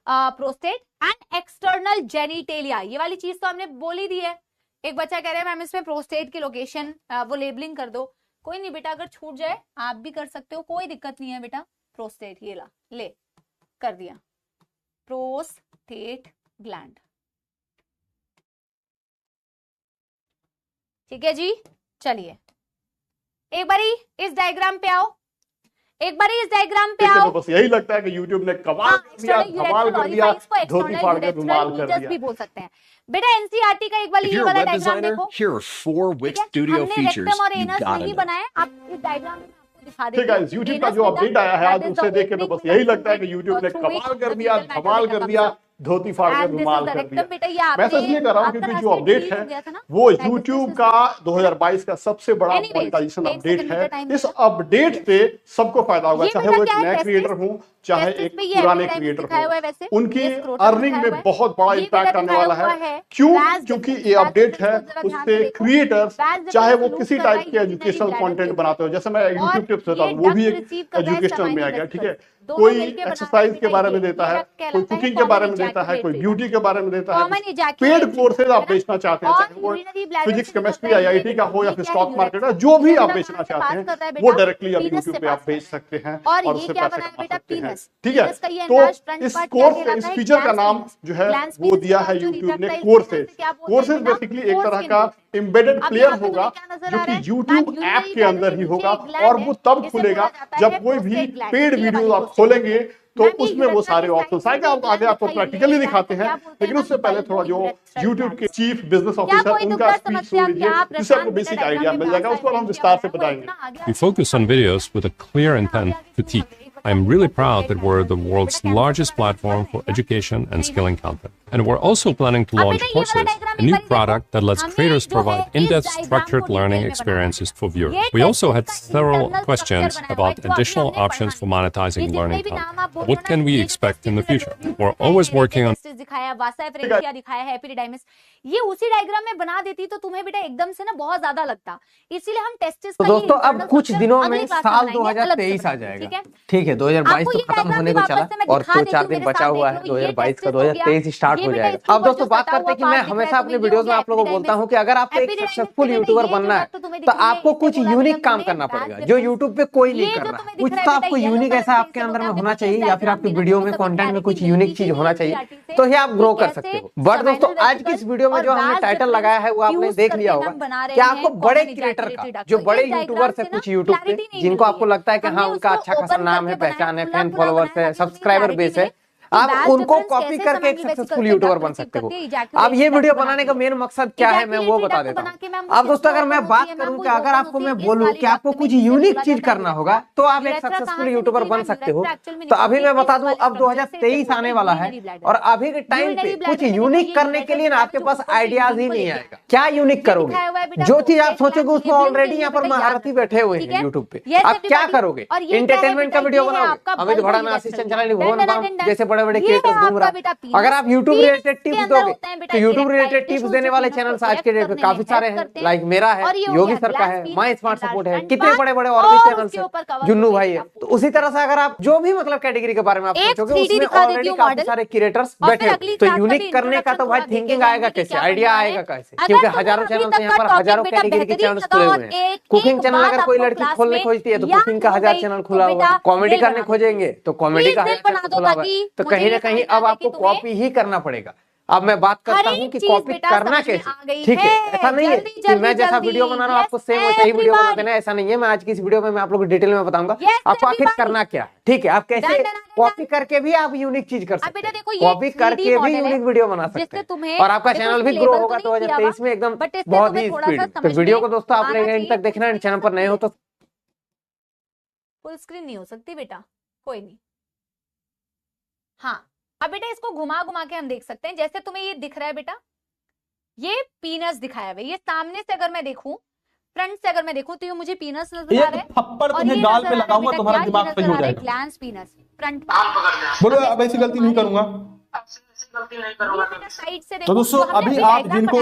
prostate and external genitalia. ये वाली चीज तो हमने बोल ही दी है। एक बच्चा कह रहा है मैम इसमें प्रोस्टेट की लोकेशन वो लेबलिंग कर दो। कोई नहीं बेटा, अगर छूट जाए आप भी कर सकते हो, कोई दिक्कत नहीं है बेटा। प्रोस्टेट ये ला, ले कर दिया, प्रोस्टेट ग्लैंड, ठीक है जी। चलिए एक बारी इस डायग्राम पे आओ, एक बार इस डायग्राम पे आओ। तो बस यही लगता है कि YouTube ने कमाल कर दिया, धमाल कर दिया, धोती फाड़ के रुमाल कर दिया। भी बोल सकते हैं बेटा। एनसीईआरटी का एक बार ये वाला डायग्राम देखो, here are 4 Wix Studio features you gotta नहीं know. बनाया, आप इस डायग्राम में दिखा देते ठीक है, YouTube का जो अपडेट आया है आज, उसे देख के तो बस यही लगता है कि YouTube ने कमाल कर दिया, धमाल कर दिया, धोती फाड़ के रुमाल कर दिया। मैं इसलिए कर रहा हूँ क्योंकि जो अपडेट है वो YouTube का 2022 का सबसे बड़ा मोनेटाइजेशन अपडेट है। इस अपडेट से सबको फायदा होगा, चाहे वो एक नया क्रिएटर हो चाहे एक पुराने क्रिएटर हो, उनकी अर्निंग में बहुत बड़ा इम्पैक्ट आने वाला है। क्यों? क्योंकि ये अपडेट है, उससे क्रिएटर्स चाहे वो किसी टाइप के एजुकेशनल कंटेंट बनाते हो, जैसे मैं यूट्यूब टिप्स देता हूँ, वो भी एक एजुकेशनल में आ गया, ठीक है। कोई एक्सरसाइज के बारे में देता है, कोई कुकिंग के बारे में देता है, कोई ब्यूटी के बारे में देता है। पेड कोर्सेज आप बेचना चाहते हैं, चाहे वो फिजिक्स, केमिस्ट्री, आईआईटी का हो या फिर स्टॉक मार्केट का, जो भी आप बेचना चाहते हैं वो डायरेक्टली आप यूट्यूब पे आप बेच सकते हैं और उससे पैसे कमा सकते हैं, ठीक है। तो इस कोर्स, इस फीचर का नाम जो है वो दिया है यूट्यूब ने कोर्सेज। कोर्सेज बेसिकली एक तरह का एम्बेडेड प्लेयर होगा जो कि यूट्यूब ऐप के अंदर ही होगा, और वो तब खुलेगा जब कोई भी पेड वीडियो आप खोलेंगे तो उसमें वो सारे ऑप्शंस आएंगे। आप आगे आपको प्रैक्टिकली दिखाते हैं, लेकिन उससे पहले थोड़ा जो YouTube के चीफ बिजनेस ऑफिसर उनका स्पीच सुन लीजिए, जिससे आपको बेसिक आइडिया मिल जाएगा, उसको हम विस्तार से बताएंगे। We focus on videos with a clear intent to teach. I am really proud that we're the world's largest platform for education and skilling content. And we're also planning to launch Courses, a new product that lets creators provide in-depth structured learning experiences for viewers. We also had several questions about additional options for monetizing learning content. What can we expect in the future? We're always working on दिखाया है epididymis, ये उसी diagram में बना देती तो तुम्हें बेटा एकदम से ना बहुत ज्यादा लगता, इसीलिए हम टेस्टिस तो दोस्तों अब कुछ दिनों में साल 2023 आ जाएगा, ठीक है 2022 तो खत्म होने को चला और 2-4 दिन बचा हुआ है, 2022 का 2023 स्टार्ट हो जाएगा। अब दोस्तों बात करते हैं कि मैं हमेशा अपने वीडियोस में आप लोगों को बोलता हूं कि अगर आपको एक सक्सेसफुल यूट्यूबर बनना है तो आपको कुछ यूनिक काम करना पड़ेगा जो यूट्यूब पे कोई नहीं कर रहा। कुछ तो आपको यूनिक ऐसा आपके अंदर में होना चाहिए या फिर आपकी वीडियो में कंटेंट में कुछ यूनिक चीज होना चाहिए, तो ही आप ग्रो कर सकते हो। बट दोस्तों आज की इस वीडियो में जो हमने टाइटल लगाया है वो आपने देख लिया होगा कि आपको बड़े क्रिएटर का, जो बड़े यूट्यूबर्स है कुछ यूट्यूब पे जिनको आपको लगता है कि हाँ उनका अच्छा खासा नाम है, पहचान है, फैन फॉलोअर्स है, सब्सक्राइबर बेस है, आप उनको कॉपी करके एक सक्सेसफुल यूट्यूबर बन सकते हो। अब ये वीडियो बनाने का मेन मकसद क्या है मैं वो बता देता हूँ। अब दोस्तों अगर मैं बात करूं कि अगर आपको मैं बोलूं कि आपको कुछ यूनिक चीज करना होगा तो आप एक सक्सेसफुल यूट्यूबर बन सकते हो, तो अभी मैं बता दूं अब 2023 आने वाला है और अभी के टाइम पे कुछ यूनिक करने के लिए ना आपके पास आइडियाज ही नहीं आएगा। क्या यूनिक करोगे? जो चीज आप सोचोगे उसमें ऑलरेडी यहाँ पर महारथी बैठे हुए हैं यूट्यूब पे, आप क्या करोगे? एंटरटेनमेंट का वीडियो बनाओगे, अमित भड़ाना, असिस्टेंट चैनल भुवन बाम जैसे बड़े बड़े क्रिएटर्स घूम रहा। अगर आप YouTube रिलेटेड टिप्स दोगे तो YouTube रिलेटेड टिप्स देने वाले चैनल्स आज के डेट में काफी सारे हैं, लाइक मेरा है, योगी सर का है, माय स्मार्ट सपोर्ट है, कितने बड़े बड़े और भी चैनल्स हैं, जुन्नू भाई है। तो उसी तरह से अगर आप जो भी मतलब कैटेगरी के बारे में आप सोचोगे उसमें ऑलरेडी काफी सारे क्रिएटर्स बैठे हैं, तो यूनिक करने का तो भाई थिंकिंग आएगा कैसे, आइडिया आएगा कैसे? क्योंकि हजारों चैनल्स यहाँ पर हजारों कैटेगरी के चैनल्स खुले हुए हैं। कुकिंग चैनल अगर कोई लड़की खोलने खोजती है तो कुकिंग का 1000 चैनल खुला हुआ, कॉमेडी करने खोजेंगे तो कॉमेडी का 1000 चैनल खुला हुआ। तो कहीं ना कहीं अब आपको कॉपी ही करना पड़ेगा। अब मैं बात करता हूँ कि कॉपी करना कैसे, ठीक है? ऐसा नहीं है कि मैं जैसा वीडियो बना रहा हूँ आपको सेम वैसा ही वीडियो बना देना, ऐसा नहीं है। मैं आज की इस वीडियो में मैं आप लोगों को डिटेल में बताऊंगा आपको आखिर करना क्या, ठीक है? आप कैसे कॉपी करके भी आप यूनिक चीज कर सकते हैं, कॉपी करके भी यूनिक वीडियो बना सकते हैं और आपका चैनल भी ग्रो होगा 2023 में एकदम बहुत ही स्पीड। तो वीडियो को दोस्तों आप लोग एंड तक देखना है, चैनल पर नए हो तो फुल स्क्रीन नहीं हो सकती बेटा, कोई नहीं। हाँ अब बेटा इसको घुमा घुमा के हम देख सकते हैं, जैसे तुम्हें ये दिख रहा है बेटा, ये पीनस दिखाया हुआ है। ये सामने से अगर मैं देखूं, फ्रंट से अगर मैं देखूं तो ये मुझे पीनस नजर आ रहा है, थप्पड़ तुम्हें गाल पे लगाऊंगा तुम्हारा दिमाग सही हो जाएगा। ग्लैंस पीनस फ्रंट बोलो अब ऐसी गलती नहीं करूंगा। तो दोस्तों अभी आप जिनको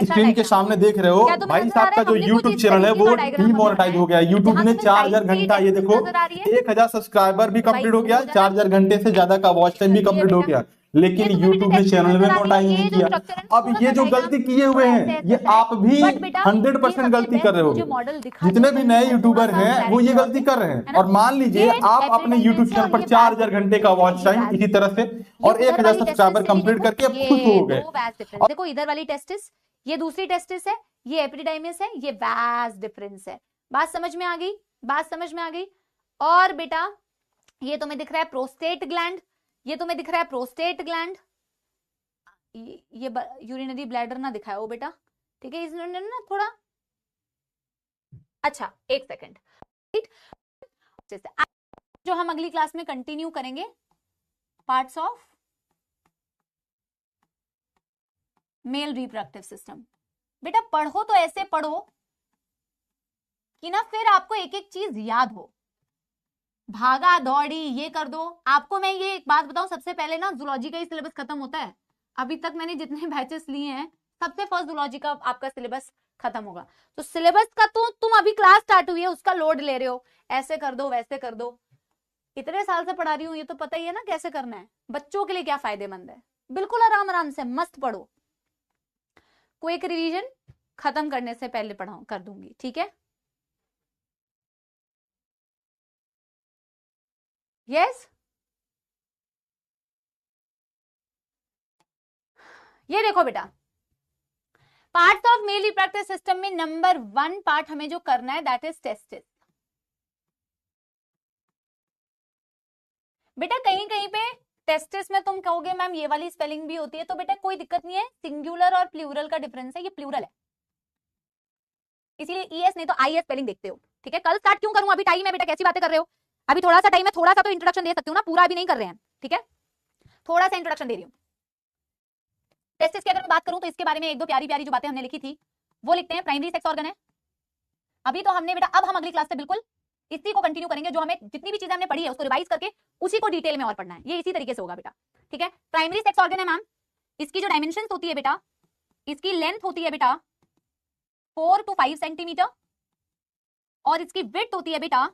स्क्रीन के सामने देख रहे हो, भाई साहब का जो यूट्यूब चैनल है वो डीमोनेटाइज हो गया। यूट्यूब ने 4000 घंटा, ये देखो 1000 सब्सक्राइबर भी कंप्लीट हो गया, 4000 घंटे से ज्यादा का वॉच टाइम भी कंप्लीट हो गया, लेकिन YouTube ने चैनल में मोनेटाइज नहीं किया। अब ये जो गलती किए हुए हैं ये आप भी 100% गलती कर रहे हो। जितने भी नए यूट्यूबर हैं वो ये गलती कर रहे हैं। और मान लीजिए आप अपने YouTube चैनल पर 4000 घंटे का वॉच टाइम इसी तरह से और 1000 सब्सक्राइबर कंप्लीट करके अब खुश हो गए। देखो इधर वाली टेस्टिस, ये दूसरी टेस्टिस है, ये एपिडिडाइमिस है, ये वास्ट डिफरेंस है। बात समझ में आ गई? बात समझ में आ गई? और बेटा ये तुम्हें दिख रहा है प्रोस्टेट ग्लैंड, ये तुम्हें दिख रहा है प्रोस्टेट ग्लैंड, ये यूरिनरी ब्लैडर ना दिखाया हो बेटा, ठीक है? इसने ना थोड़ा, अच्छा एक सेकंड, जो हम अगली क्लास में कंटिन्यू करेंगे parts of male reproductive system. बेटा पढ़ो तो ऐसे पढ़ो कि ना फिर आपको एक एक चीज याद हो, भागा दौड़ी ये कर दो। आपको मैं ये एक बात बताऊं, सबसे पहले ना जूलॉजी का ही सिलेबस खत्म होता है। अभी तक मैंने जितने बैचेस लिए हैं सबसे फर्स्ट जूलॉजी का आपका सिलेबस खत्म होगा। तो सिलेबस का तो तुम अभी क्लास स्टार्ट हुई है उसका लोड ले रहे हो, ऐसे कर दो वैसे कर दो। इतने साल से पढ़ा रही हूँ, ये तो पता ही है ना कैसे करना है। बच्चों के लिए क्या फायदेमंद है, बिल्कुल आराम आराम से मस्त पढ़ो। क्विक रिवीजन खत्म करने से पहले पढ़ाऊं कर दूंगी, ठीक है? यस ये देखो बेटा, parts of male reproductive system में नंबर 1 पार्ट हमें जो करना है दैट इज टेस्टिस। बेटा कहीं कहीं पे टेस्टिस में तुम कहोगे मैम ये वाली स्पेलिंग भी होती है, तो बेटा कोई दिक्कत नहीं है, सिंगुलर और प्लूरल का डिफरेंस है, ये प्लूरल है इसीलिए ईएस नहीं तो आईएस स्पेलिंग देखते हो, ठीक है? कल स्टार्ट क्यों करूं, अभी टाइम है बेटा, कैसी बातें कर रहे हो? अभी थोड़ा सा टाइम है, थोड़ा सा तो इंट्रोडक्शन दे सकती हूँ ना, पूरा अभी नहीं कर रहे हैं, ठीक है, थोड़ा सा इंट्रोडक्शन दे रही हूँ। टेस्टिस की अगर मैं बात करूं तो इसके बारे में एक दो प्यारी प्यारी जो बातें हमने लिखी थी वो लिखते हैं। प्राइमरी सेक्स ऑर्गन है। अभी तो हमने बेटा, अब हम अगली क्लास से बिल्कुल इसी को कंटिन्यू करेंगे, जो हमें जितनी भी चीजें हमने पढ़ी है उसको रिवाइज करके उसी को डिटेल में और पढ़ना है, ये इसी तरीके से होगा बेटा, ठीक है। प्राइमरी सेक्स ऑर्गन है मैम, इसकी जो डायमेंशन होती है बेटा, इसकी लेंथ होती है बेटा 4 to 5 सेंटीमीटर और इसकी विड्थ होती है बेटा